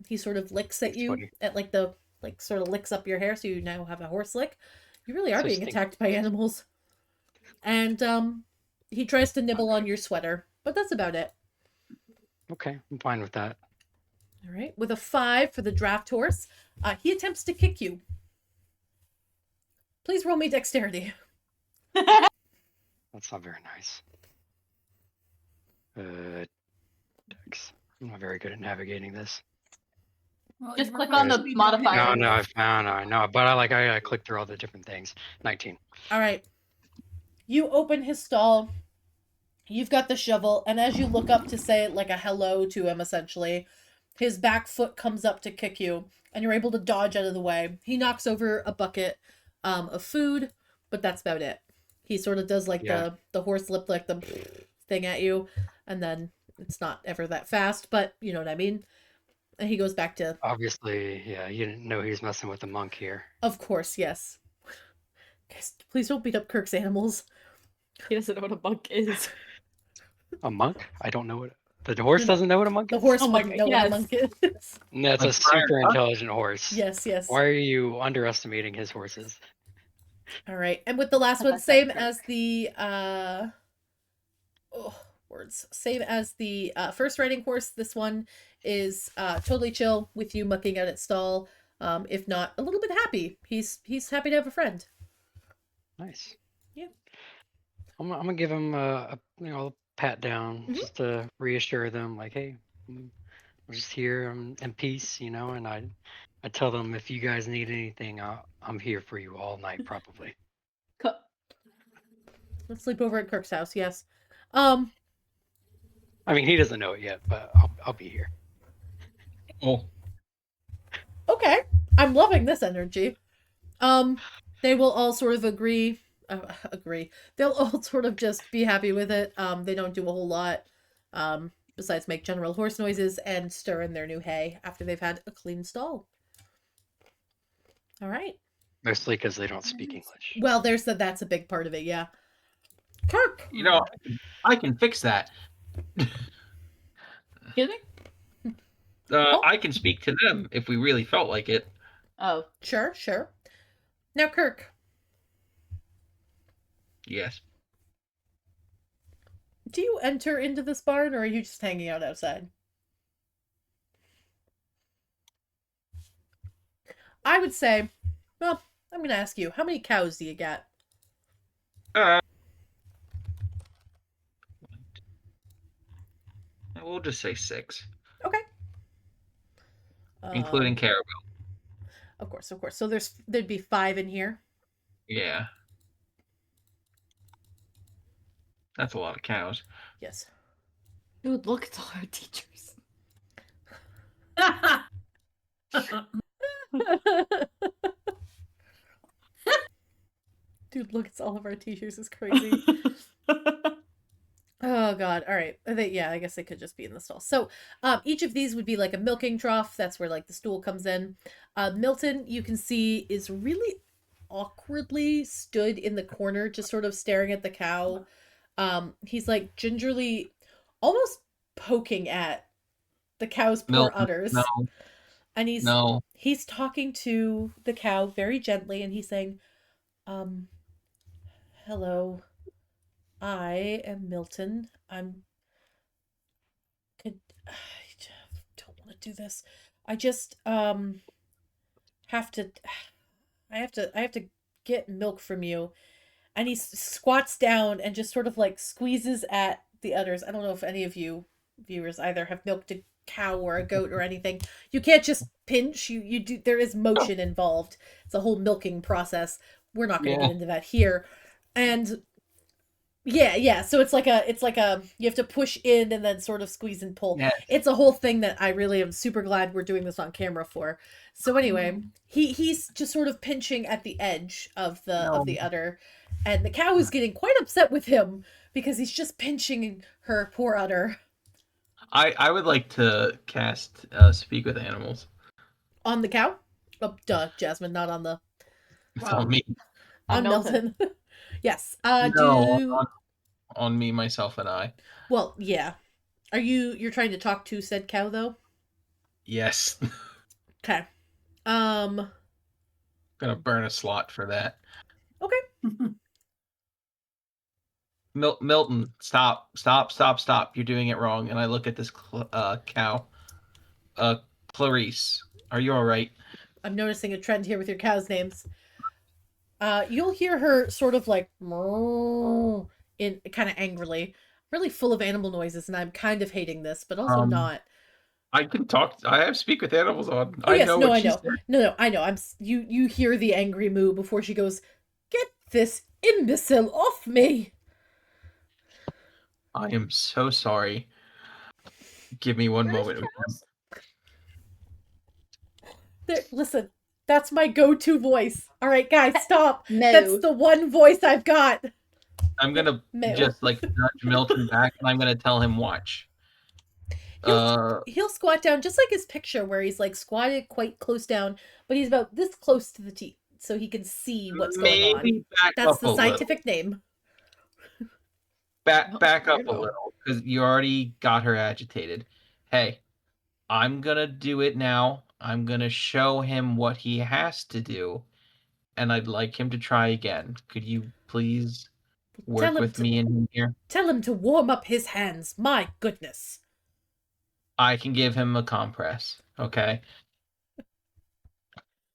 He sort of licks at That's you funny. at like sort of licks up your hair, so you now have a horse lick. You really are So being stink- attacked by animals. And he tries to nibble on your sweater, but that's about it. Okay, I'm fine with that. All right. With a 5 for the draft horse, he attempts to kick you. Please roll me dexterity. That's not very nice. Dex. I'm not very good at navigating this. Well, Just you click on the requested me to hit modifier. No, it. I know, but I clicked through all the different things. 19. All right. You open his stall. You've got the shovel, and as you look up to say like a hello to him, essentially, his back foot comes up to kick you, and you're able to dodge out of the way. He knocks over a bucket of food, but that's about it. He sort of does like Yeah. the horse lip, like the thing at you, and then it's not ever that fast, but you know what I mean. And he goes back to, Obviously, yeah, you didn't know he was messing with the monk here. of course, yes. Guys, please don't beat up Kirk's animals. He doesn't know what a monk is. A monk? I don't know what the horse No, doesn't know what a monk The is. horse Oh my wouldn't God, know what a yes. monk is. That's a Like Friar super Tuck? intelligent horse. Yes. Why are you underestimating his horses? All right, and with the last one, That's same Kirk. as the same as the first riding horse. This one is totally chill with you mucking out its stall. If not a little bit happy, he's happy to have a friend. Nice. Yeah. I'm gonna give him a pat down Mhm. just to reassure them, like, hey, I'm just here in peace, and I tell them if you guys need anything, I'm here for you all night, probably. Let's sleep over at Kirk's house. Yes. I mean, he doesn't know it yet, but I'll be here. Oh, Okay. I'm loving this energy. They will all sort of agree. They'll all sort of just be happy with it. They don't do a whole lot. Besides make general horse noises and stir in their new hay after they've had a clean stall. All right. Mostly because they don't speak English. Well, that's a big part of it, yeah. Kirk! you know, I can fix that. Excuse me? I can speak to them if we really felt like it. Oh. Sure. Now, Kirk, Yes. do you enter into this barn or are you just hanging out outside? I would say, well, I'm going to ask you, how many cows do you got? We'll just say 6, Okay. including caribou. Of course. So there'd be 5 in here. Yeah. That's a lot of cows. Yes. Dude, look, it's all our teachers. Dude, look, it's all of our t-shirts. Is crazy. Oh god. All right. I guess they could just be in the stall. So, each of these would be like a milking trough. That's where like the stool comes in. Milton, you can see, is really awkwardly stood in the corner, just sort of staring at the cow. He's like gingerly, almost poking at the cow's poor Milton, udders. No, And he's talking to the cow very gently, and he's saying, hello. I am Milton. I don't want to do this. I just have to I have to get milk from you. And he squats down and just sort of like squeezes at the udders. I don't know if any of you viewers either have milked a cow or a goat or anything. You can't just pinch. You do. There is motion involved. It's a whole milking process. We're not going to get into that here. And Yeah. So it's like a you have to push in and then sort of squeeze and pull. Yes. It's a whole thing that I really am super glad we're doing this on camera for. So anyway, he's just sort of pinching at the edge of the udder, and the cow is getting quite upset with him because he's just pinching her poor udder I would like to cast Speak with Animals. on the cow. Oh, duh, Jasmine, not on the It's Wow. on me. on Milton. Milton. Yes. No, on me, myself, and I. Well, yeah. You're trying to talk to said cow though? Yes. Okay. Gonna burn a slot for that. Okay. Milton, stop. You're doing it wrong. And I look at this cow. Clarice, are you all right? I'm noticing a trend here with your cows' names. You'll hear her sort of like in kind of angrily, really full of animal noises, and I'm kind of hating this, but also not. I can talk. I have Speak with Animals on. Oh yes, no, I she know. said. No, I know. You hear the angry moo before she goes, "Get this imbecile off me!" I am so sorry. Give me one moment. There, listen, that's my go-to voice. All right, guys, stop. No. That's the one voice I've got. I'm gonna Moo. just like nudge Milton back, and I'm gonna tell him watch. He'll squat down just like his picture where he's like squatted quite close down, but he's about this close to the teeth so he can see what's going on. Back That's up the a scientific name. back up a weirdo. little, because you already got her agitated. Hey, I'm gonna do it now. I'm gonna show him what he has to do, and I'd like him to try again. Could you please work Tell him with to- me in here? Tell him to warm up his hands. My goodness. I can give him a compress, okay?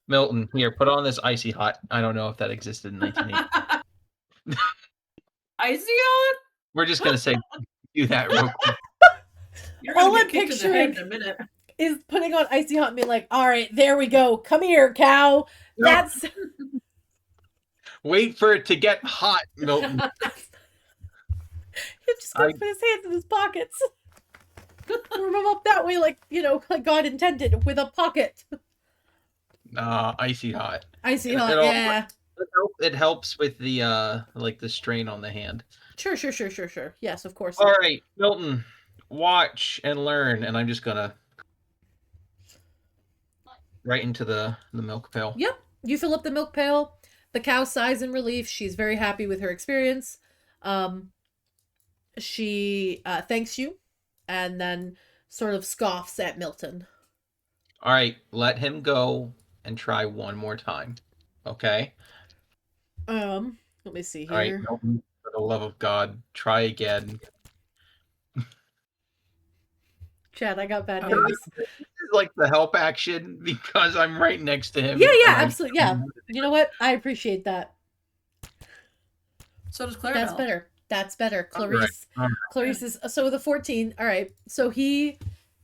Milton, here, put on this icy hot. I don't know if that existed in 1980. Icy on? We're just gonna say do that real quick. You're gonna All get I'm kicked in the head in picturing- a minute. Is putting on icy hot and being like, all right, there we go. Come here, cow. No. That's Wait for it to get hot, Milton. He's just gonna put his hands in his pockets. Warm him up that way, like like God intended, with a pocket. Icy hot. Icy It- hot, it all- yeah. It helps with the like the strain on the hand. Sure. Yes, of course. All right, Milton, watch and learn, and I'm just gonna right into the milk pail. Yep. You fill up the milk pail. The cow sighs in relief. She's very happy with her experience. She thanks you and then sort of scoffs at Milton. All right, let him go and try one more time. Okay? Let me see All right, here. Milton, for the love of God, try again. Chad, I got bad Oh, news. This is like the help action because I'm right next to him. Yeah, and I'm- absolutely. Yeah. You know what? I appreciate that. So does Clarabelle. That's better. Clarice. All right. Clarice is so the 14. All right. So he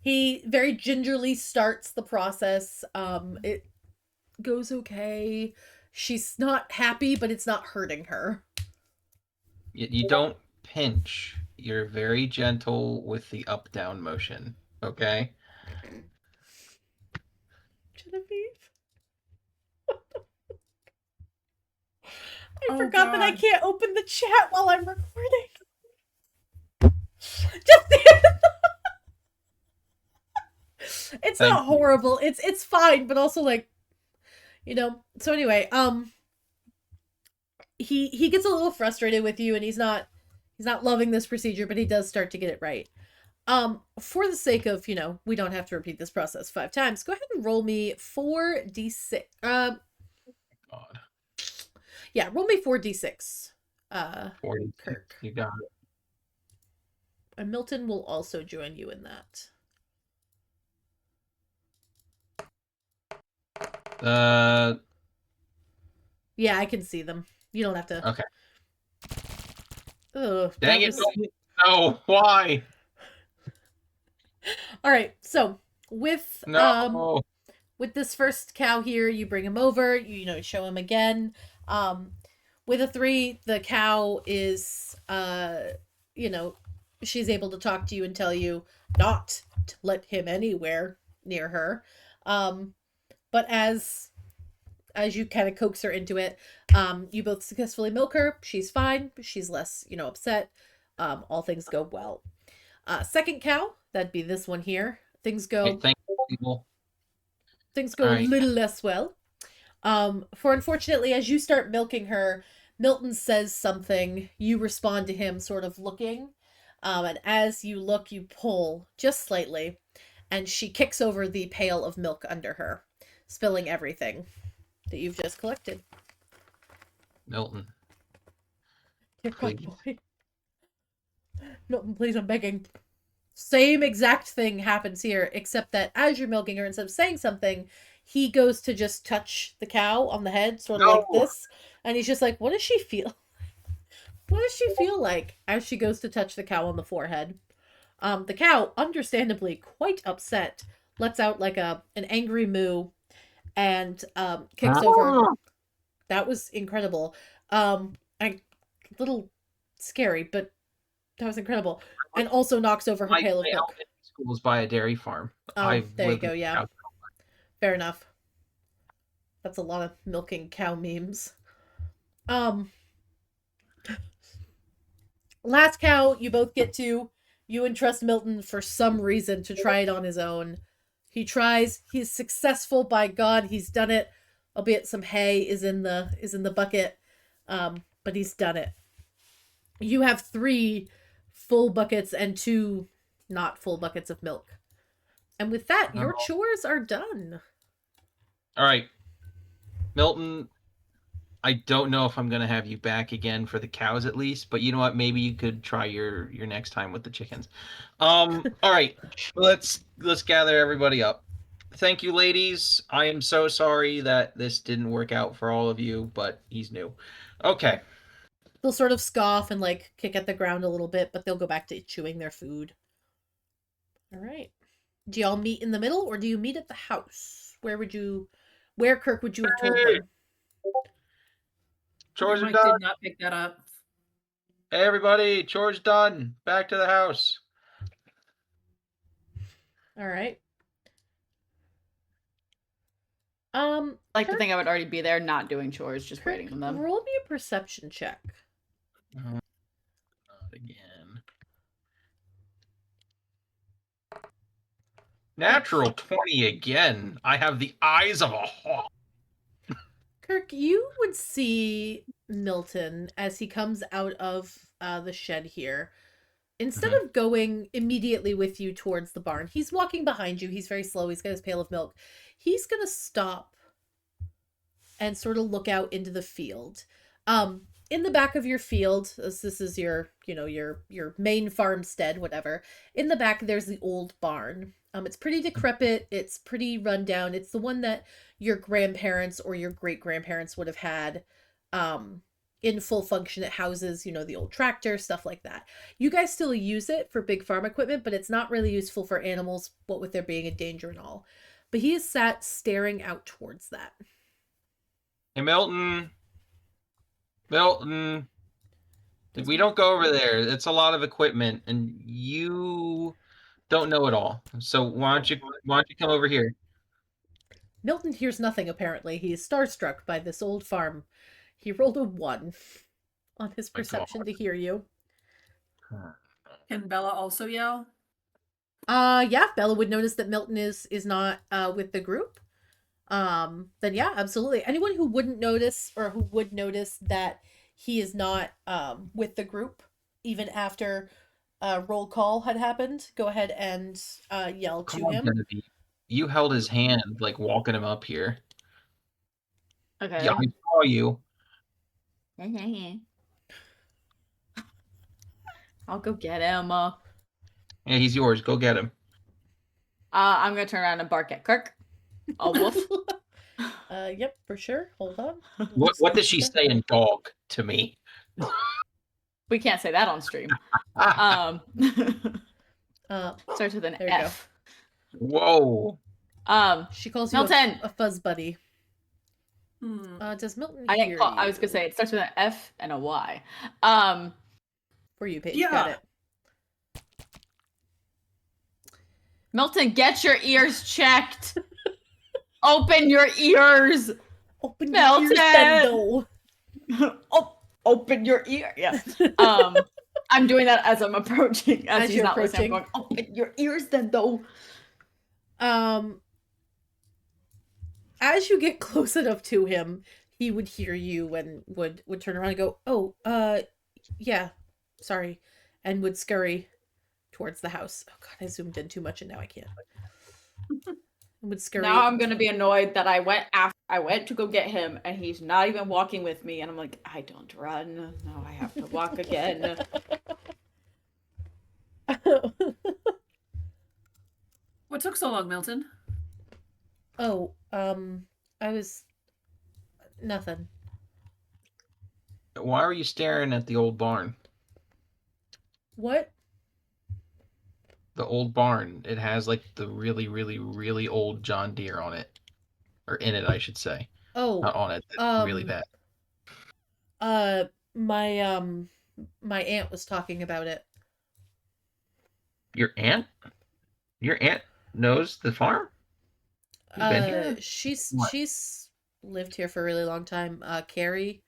very gingerly starts the process. It goes okay. She's not happy, but it's not hurting her. You don't pinch. You're very gentle with the up-down motion. Okay? Genevieve. I Oh, forgot that I God. can't open the chat while I'm recording. Just it's Thank not you. horrible. It's fine, but also like so anyway, he gets a little frustrated with you and he's not loving this procedure, but he does start to get it right. For the sake of, we don't have to repeat this process 5 times, go ahead and roll me 4d6. God. Yeah, roll me 4d6. 40. Kirk. You got it. And Milton will also join you in that. Yeah, I can see them. You don't have to. Okay. Ugh, Dang that it. was- No, why? All right, so with No. with this first cow here, you bring him over, you show him again. With a 3, the cow is, she's able to talk to you and tell you not to let him anywhere near her. But as you kind of coax her into it, you both successfully milk her. She's fine. She's less, upset. All things go well. Second cow, that'd be this one here. Things go Hey, thank you, people. things go All a right. little less well. For unfortunately, as you start milking her, Milton says something. You respond to him, sort of looking. And as you look, you pull just slightly, and she kicks over the pail of milk under her, spilling everything that you've just collected. Milton. Here, come, Please. boy. Milton, please, I'm begging. Same exact thing happens here, except that as you're milking her, instead of saying something, he goes to just touch the cow on the head, sort of like No. this, and he's just like, what does she feel? What does she feel like as she goes to touch the cow on the forehead? The cow, understandably quite upset, lets out like an angry moo and kicks over. That was incredible. A little scary, but that was incredible. And also knocks over her pail of milk. elementary school was by a dairy farm. Oh, there you lived go, in yeah. South Fair enough. That's a lot of milking cow memes. Last cow, you both get to. You entrust Milton for some reason to try it on his own. He tries. He's successful. By God, he's done it. Albeit some hay is in the bucket, but he's done it. You have 3 full buckets and 2 not full buckets of milk. And with that, your chores are done. All right. Milton, I don't know if I'm going to have you back again for the cows at least, but you know what? Maybe you could try your next time with the chickens. All right. Let's gather everybody up. Thank you, ladies. I am so sorry that this didn't work out for all of you, but he's new. Okay. They'll sort of scoff and like kick at the ground a little bit, but they'll go back to chewing their food. All right. Do y'all meet in the middle or do you meet at the house? Where Kirk would you have told them? Chores are Mike done. did not pick that up. Hey, everybody. Chores done. Back to the house. All right. I like to Kirk, think I would already be there, not doing chores, just Kirk, waiting on them. roll me a perception check. Not again. Natural 20 again. I have the eyes of a hawk. Kirk, you would see Milton as he comes out of the shed here. Instead of going immediately with you towards the barn, he's walking behind you. He's very slow. He's got his pail of milk. He's going to stop and sort of look out into the field. In the back of your field, this is your main farmstead, whatever. In the back, there's the old barn. It's pretty decrepit. It's pretty run down. It's the one that your grandparents or your great-grandparents would have had in full function. It houses, the old tractor, stuff like that. You guys still use it for big farm equipment, but it's not really useful for animals, what with there being a danger and all. But he is sat staring out towards that. Hey, Milton. Milton. We don't go over there. It's a lot of equipment, and you don't know it all. So why don't you come over here? Milton hears nothing, apparently. He is starstruck by this old farm. He rolled a 1 on his perception to hear you. Can Bella also yell? Yeah, Bella would notice that Milton is not with the group. Then yeah, absolutely. Anyone who wouldn't notice or who would notice that he is not with the group, even after roll call had happened, go ahead and yell to him. Genevieve. You held his hand, like walking him up here. Okay. Yeah, I saw you. I'll go get him. Yeah, he's yours. Go get him. I'm gonna turn around and bark at Kirk. A woof. Yep, for sure. Hold on. What does she say in dog to me? We can't say that on stream. Starts with an there you F. Whoa. She calls you Milton. a fuzz buddy. Does Milton I hear didn't call. I was you? gonna say it starts with an F and a Y. For you, Paige. Yeah. Got it. Milton, get your ears checked. Open your ears. Open your ears, then, though. Open your ear. Yeah. I'm doing that as I'm approaching. As he's you're not listening, approaching. I'm going, open your ears, then, though. As you get close enough to him, he would hear you and would turn around and go, "Oh, yeah, sorry," and would scurry towards the house. Oh God, I zoomed in too much and now I can't. Would scurry. Now I'm gonna be annoyed that I went to go get him and he's not even walking with me, and I'm like, I don't run. Now I have to walk again. What took so long, Milton? Oh, I was nothing. Why are you staring at the old barn? What? The old barn. It has like the really, really, really old John Deere on it. Or in it, I should say. Oh, Not on it. That's really bad. My aunt was talking about it. Your aunt? Your aunt knows the farm? You've been here? She's lived here for a really long time. Carrie.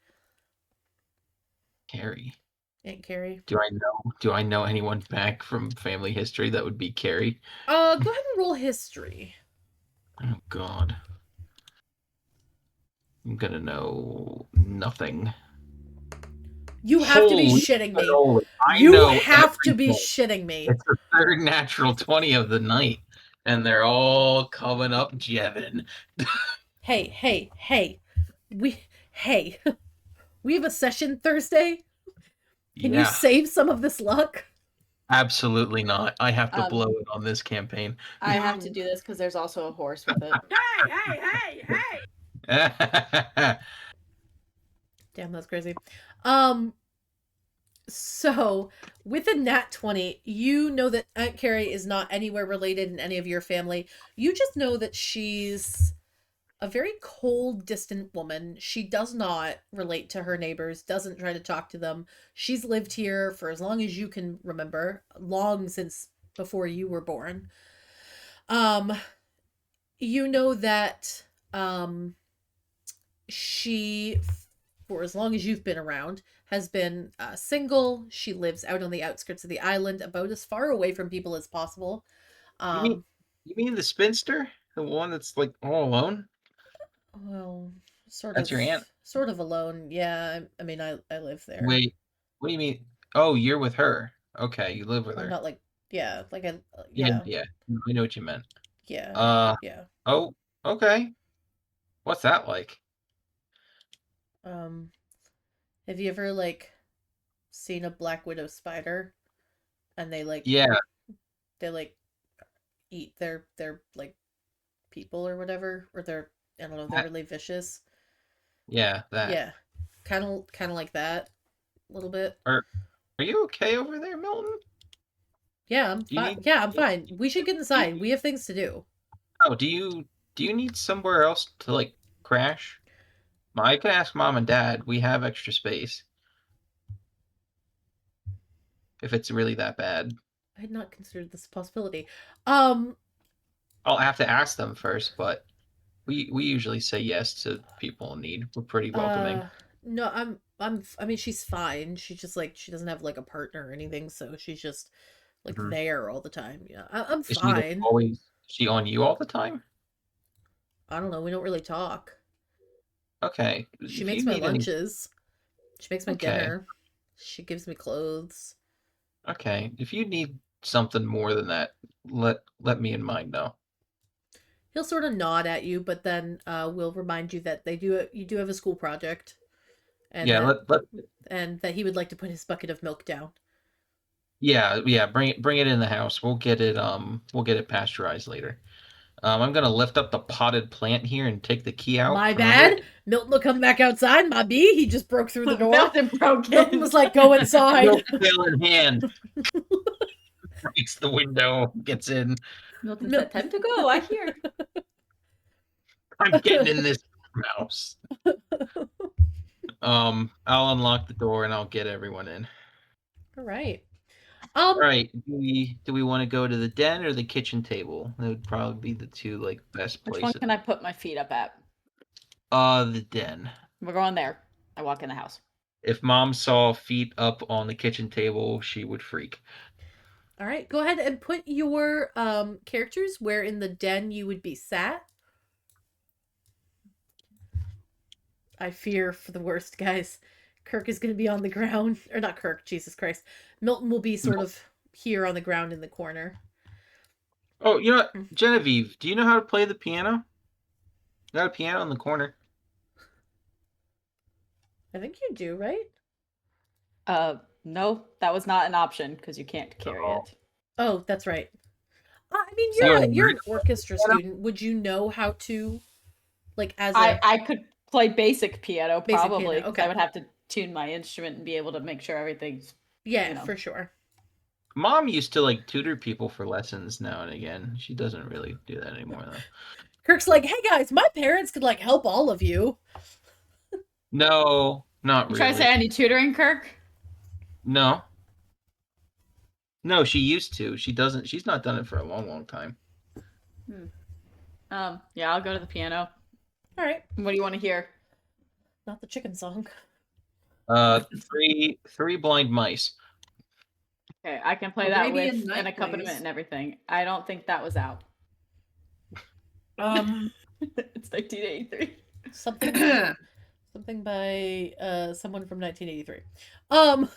Carrie. Aunt Carrie. Do I know anyone back from family history that would be Carrie? Go ahead and roll history. Oh God. I'm gonna know nothing. You have to be Holy shitting me. cannoli. You know have to be everything. shitting me. It's the third natural 20 of the night, and they're all coming up Jevin. Hey. We have a session Thursday. Can you save some of this luck? Absolutely not. I have to blow it on this campaign. I have to do this because there's also a horse with it. Hey! Damn, that's crazy. So with a nat 20, you know that Aunt Carrie is not anywhere related in any of your family. You just know that she's a very cold, distant woman. She does not relate to her neighbors, doesn't try to talk to them. She's lived here for as long as you can remember, long since before you were born. You know that she, for as long as you've been around, has been single. She lives out on the outskirts of the island, about as far away from people as possible. You mean the spinster? The one that's like all alone? Well, That's your aunt? Sort of alone. Yeah, I mean, I live there. Wait, what do you mean? Oh, you're with her. Okay, you live with her. I'm not like, yeah, like I, Yeah. I know what you meant. Yeah. Oh, okay. What's that like? Have you ever like seen a black widow spider, and they like eat their like people or whatever, or they're, I don't know, they're really vicious. Yeah, that. Yeah, kind of like that, a little bit. Are you okay over there, Milton? Yeah, I'm fine. I'm fine. We should get inside. We have things to do. Oh, do you need somewhere else to like crash? I can ask Mom and Dad. We have extra space. If it's really that bad. I had not considered this possibility. I'll have to ask them first, but we usually say yes to people in need. We're pretty welcoming. No, I mean, she's fine. She's just like, she doesn't have like a partner or anything, so she's just like there all the time. Yeah, I'm fine. Is she on you all the time? I don't know. We don't really talk. Okay. She makes my lunches. She makes my dinner. She gives me clothes. Okay. If you need something more than that, let me and mine know. He'll sort of nod at you, but then we'll remind you that you do have a school project. And and that he would like to put his bucket of milk down. Yeah, bring it in the house. We'll get it pasteurized later. I'm gonna lift up the potted plant here and take the key out. My bad. Milton will come back outside. My B, he just broke through the door. Milton broke in. Milton was like, go inside. Milk pail in hand. Breaks the window, gets in. Milton said, time to go. I hear. I'm getting in this farmhouse. I'll unlock the door and I'll get everyone in. All right. All right. Do we want to go to the den or the kitchen table? That would probably be the two best Which places. one can I put my feet up at? The den. We're going there. I walk in the house. If Mom saw feet up on the kitchen table, she would freak. All right. Go ahead and put your characters where in the den you would be sat. I fear for the worst, guys. Kirk is going to be on the ground. Or not Kirk, Jesus Christ. Milton will be sort of here on the ground in the corner. Oh, you know what? Genevieve, do you know how to play the piano? Got a piano in the corner. I think you do, right? No, that was not an option because you can't carry it. Oh, that's right. I mean, So- you're an orchestra student. Would you know how to, as a... I could play basic piano Basic probably. piano, 'Cause okay. I would have to tune my instrument and be able to make sure everything's. Yeah, you know. for sure. Mom used to tutor people for lessons now and again. She doesn't really do that anymore though. Kirk's like, hey guys, my parents could help all of you. No, not You really. trying to say I need tutoring, Kirk? No. No, she used to. She doesn't. She's not done it for a long, long time. Yeah, I'll go to the piano. All right. What do you want to hear? Not the chicken song. Three blind mice. Okay, I can play that Arabian with Night, an accompaniment please. and everything. I don't think that was out. It's 1983. Something by someone from 1983. I don't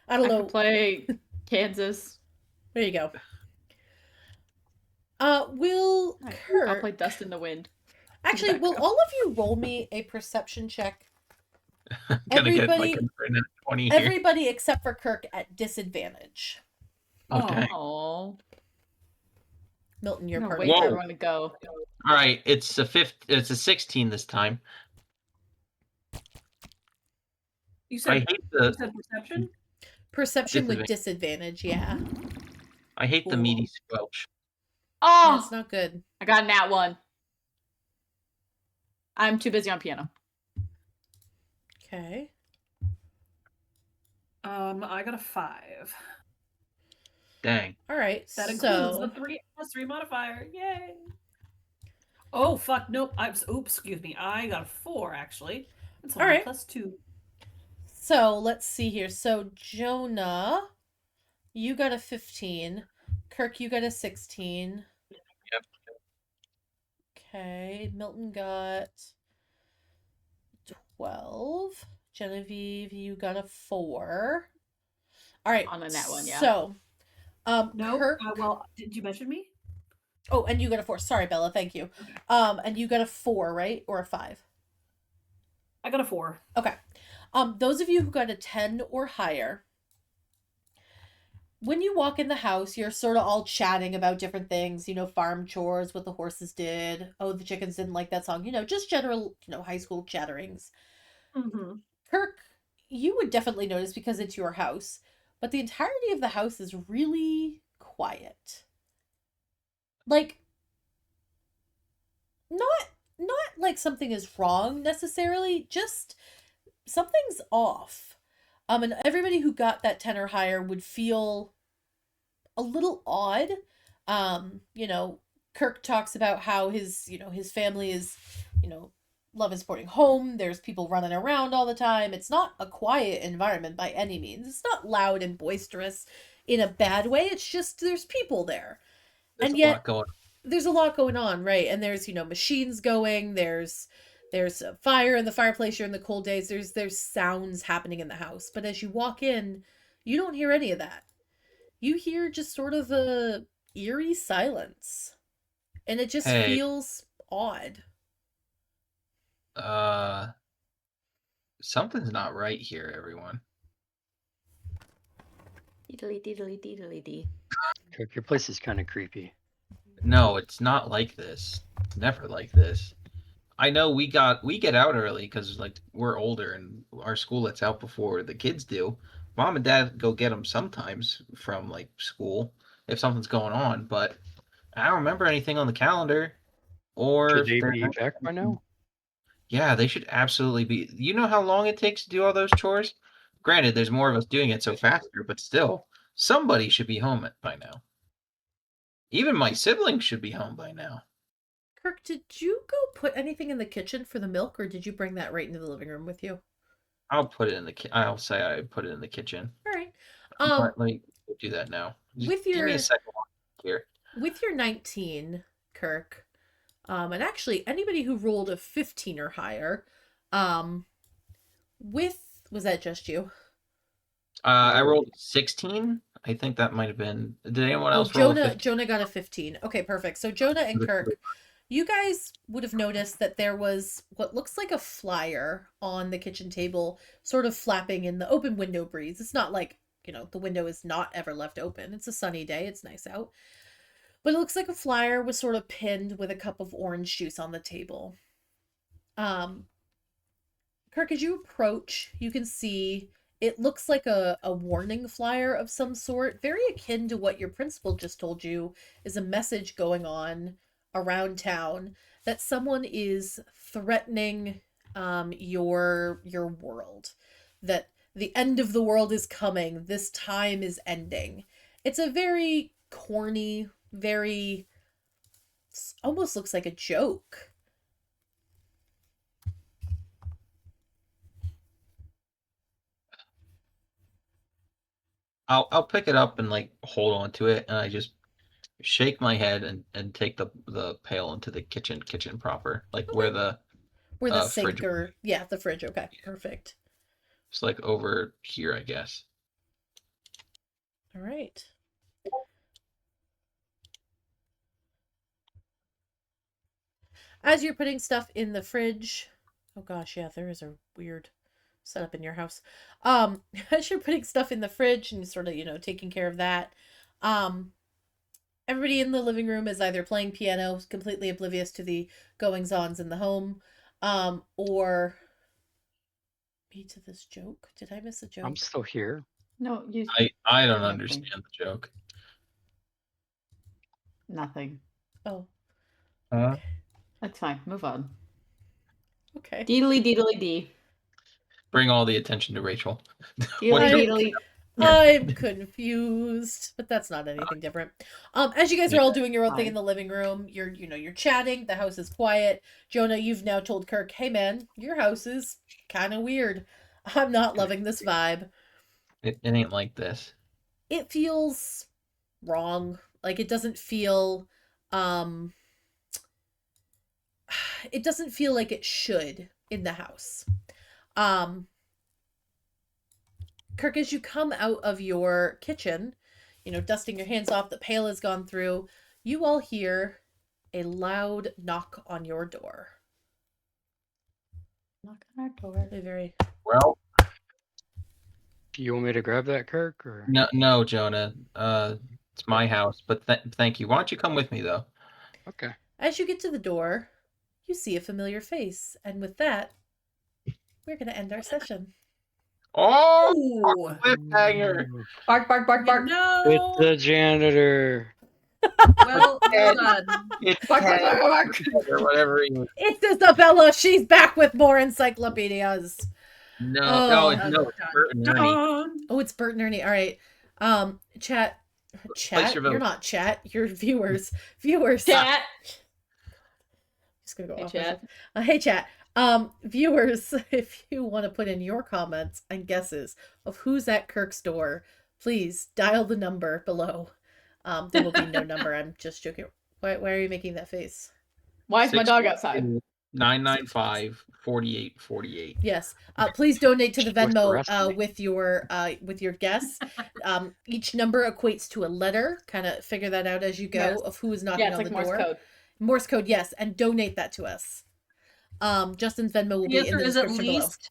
I know. could play Kansas. There you go. Will Kirk... I'll play Dust in the Wind. Actually, will all of you roll me a perception check? I'm gonna Everybody- get a 20 here. Everybody except for Kirk at disadvantage. Okay. Oh, Milton, you're I'm part gonna of wait it. for everyone to go. All right. It's a 16 this time. You I said, hate you the said perception? Perception with disadvantage, yeah. the meaty squelch. Oh, That's not good. I got a nat 1. I'm too busy on piano. Okay. I got a 5. Dang. All right. That includes So, the 3+3 modifier. Yay! Oh fuck! Nope. Excuse me. I got a 4 actually. That's only Alright. +2. so let's see here. So Jonah, you got a 15. Kirk, you got a 16. Yep. Okay. Milton got 12. Genevieve, you got a 4. All right. On a nat 1, yeah. So, No. Kirk. Well, did you mention me? Oh, and you got a 4. Sorry, Bella. Thank you. Okay. And you got a 4, right? Or a 5? I got a 4. Okay. Those of you who got a 10 or higher, when you walk in the house, you're sort of all chatting about different things, farm chores, what the horses did. Oh, the chickens didn't like that song. Just general, high school chatterings. Mm-hmm. Kirk, you would definitely notice because it's your house, but the entirety of the house is really quiet. Not like something is wrong necessarily, just something's off. And everybody who got that 10 or higher would feel a little odd. Kirk talks about how his family is, love and supporting home. There's people running around all the time. It's not a quiet environment by any means. It's not loud and boisterous in a bad way. It's just there's people there. There's And a yet lot going on. there's a lot going on, right? And there's, machines going. There's a fire in the fireplace during the cold days. There's sounds happening in the house. But as you walk in, you don't hear any of that. You hear just sort of a eerie silence. And it just Hey. feels odd. Something's not right here, everyone. Diddly diddly diddly dee. Kirk, your place is kind of creepy. No, it's not like this. It's never like this. I know we get out early because we're older and our school lets out before the kids do. Mom and Dad go get them sometimes from school if something's going on, but I don't remember anything on the calendar. Or Should if they they're be back by now? Yeah, they should absolutely be. You know how long it takes to do all those chores? Granted, there's more of us doing it so faster, but still, somebody should be home by now. Even my siblings should be home by now. Kirk, did you go put anything in the kitchen for the milk, or did you bring that right into the living room with you? I'll put it in the I'll say I put it in the kitchen. All right. Let me do that now. Just With give me a your second here. with your 19, Kirk, and actually anybody who rolled a 15 or higher, was that just you? I rolled 16. I think that might have been. Did anyone Oh, else roll a 15? Jonah got a 15. Okay, perfect. So Jonah and Kirk, you guys would have noticed that there was what looks like a flyer on the kitchen table, sort of flapping in the open window breeze. It's not like, the window is not ever left open. It's a sunny day. It's nice out. But it looks like a flyer was sort of pinned with a cup of orange juice on the table. Kirk, as you approach, you can see it looks like a warning flyer of some sort, very akin to what your principal just told you is a message going on around town that someone is threatening your world, that the end of the world is coming, this time is ending. It's a very corny, very almost looks like a joke. I'll pick it up and like hold on to it, and I just shake my head and take the pail into the kitchen proper, like where the sink fridge, or the fridge. Okay, perfect. it's like over here, I guess. All right. As you're putting stuff in the fridge, oh gosh, yeah, there is a weird setup in your house. As you're putting stuff in the fridge and sort of, taking care of that, everybody in the living room is either playing piano, completely oblivious to the goings-ons in the home, or me to this joke. Did I miss a joke? I'm still here. No, you. I don't Nothing. understand the joke. Nothing. Oh, That's fine. Move on. okay. Deedly deedly dee. Bring all the attention to Rachel. Deedly deedly. I'm confused, but that's not anything different. As you guys are all doing your own thing in the living room, you're chatting, the house is quiet. Jonah, you've now told Kirk, hey man, your house is kind of weird. I'm not loving this vibe. It ain't like this. It feels wrong. Like it doesn't feel it doesn't feel like it should in the house. Kirk, as you come out of your kitchen, dusting your hands off, the pail has gone through, you all hear a loud knock on your door. Knock on our door. Very. Well, Do you want me to grab that, Kirk? Or no, Jonah. It's my house, but thank you. Why don't you come with me though? okay. As you get to the door, you see a familiar face, and with that, we're going to end our session. Oh, Ooh. cliffhanger! Bark, bark, bark, bark. No. It's the janitor. Well done. It's Bark, bark, bark, bark. or whatever. It's Isabella. She's back with more encyclopedias. No, Oh, no, it's Bert and Ernie. Dun. Oh, it's Bert and Ernie. All right. Chat. Place your vote. You're not chat. You're viewers. Viewers. Chat. Just gonna go Hey, off chat. myself. Hey, chat. Viewers, if you want to put in your comments and guesses of who's at Kirk's door, please dial the number below. There will be no number. I'm just joking. Why are you making that face? Why is my dog outside? 995-4848. Yes. Please donate to the What's the Venmo rest of with your guess. Each number equates to a letter. Kind of figure that out as you go Yes. of who is knocking Yeah, it's on like the Morse door. code. Morse code, yes, and donate that to us. Justin's Venmo will The be in answer the is at description below. least.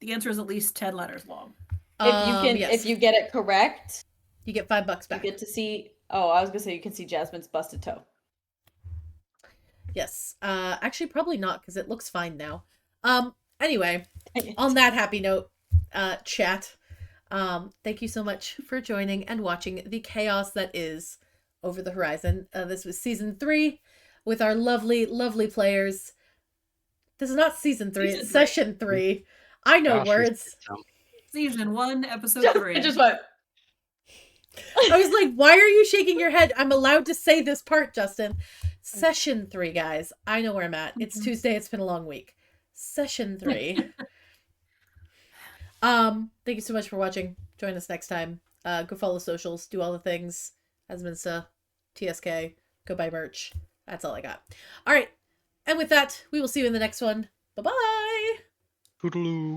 The answer is at least 10 letters long. If you get it correct, you get $5 you back. get to see. Oh, I was gonna say you can see Jasmine's busted toe. Yes. Actually, probably not because it looks fine now. Anyway, on that happy note, chat. Thank you so much for joining and watching the chaos that is Over the Horizon. This was season 3 with our lovely, lovely players. This is not season 3, Season it's three. session 3. I know Josh words. Season 1, episode 3. I just went. I was like, why are you shaking your head? I'm allowed to say this part, Justin. Session 3, guys. I know where I'm at. It's Tuesday. It's been a long week. Session 3. Thank you so much for watching. Join us next time. Go follow socials. Do all the things. Asminsta, TSK. Go buy merch. That's all I got. All right. And with that, we will see you in the next one. Bye-bye. Toodaloo.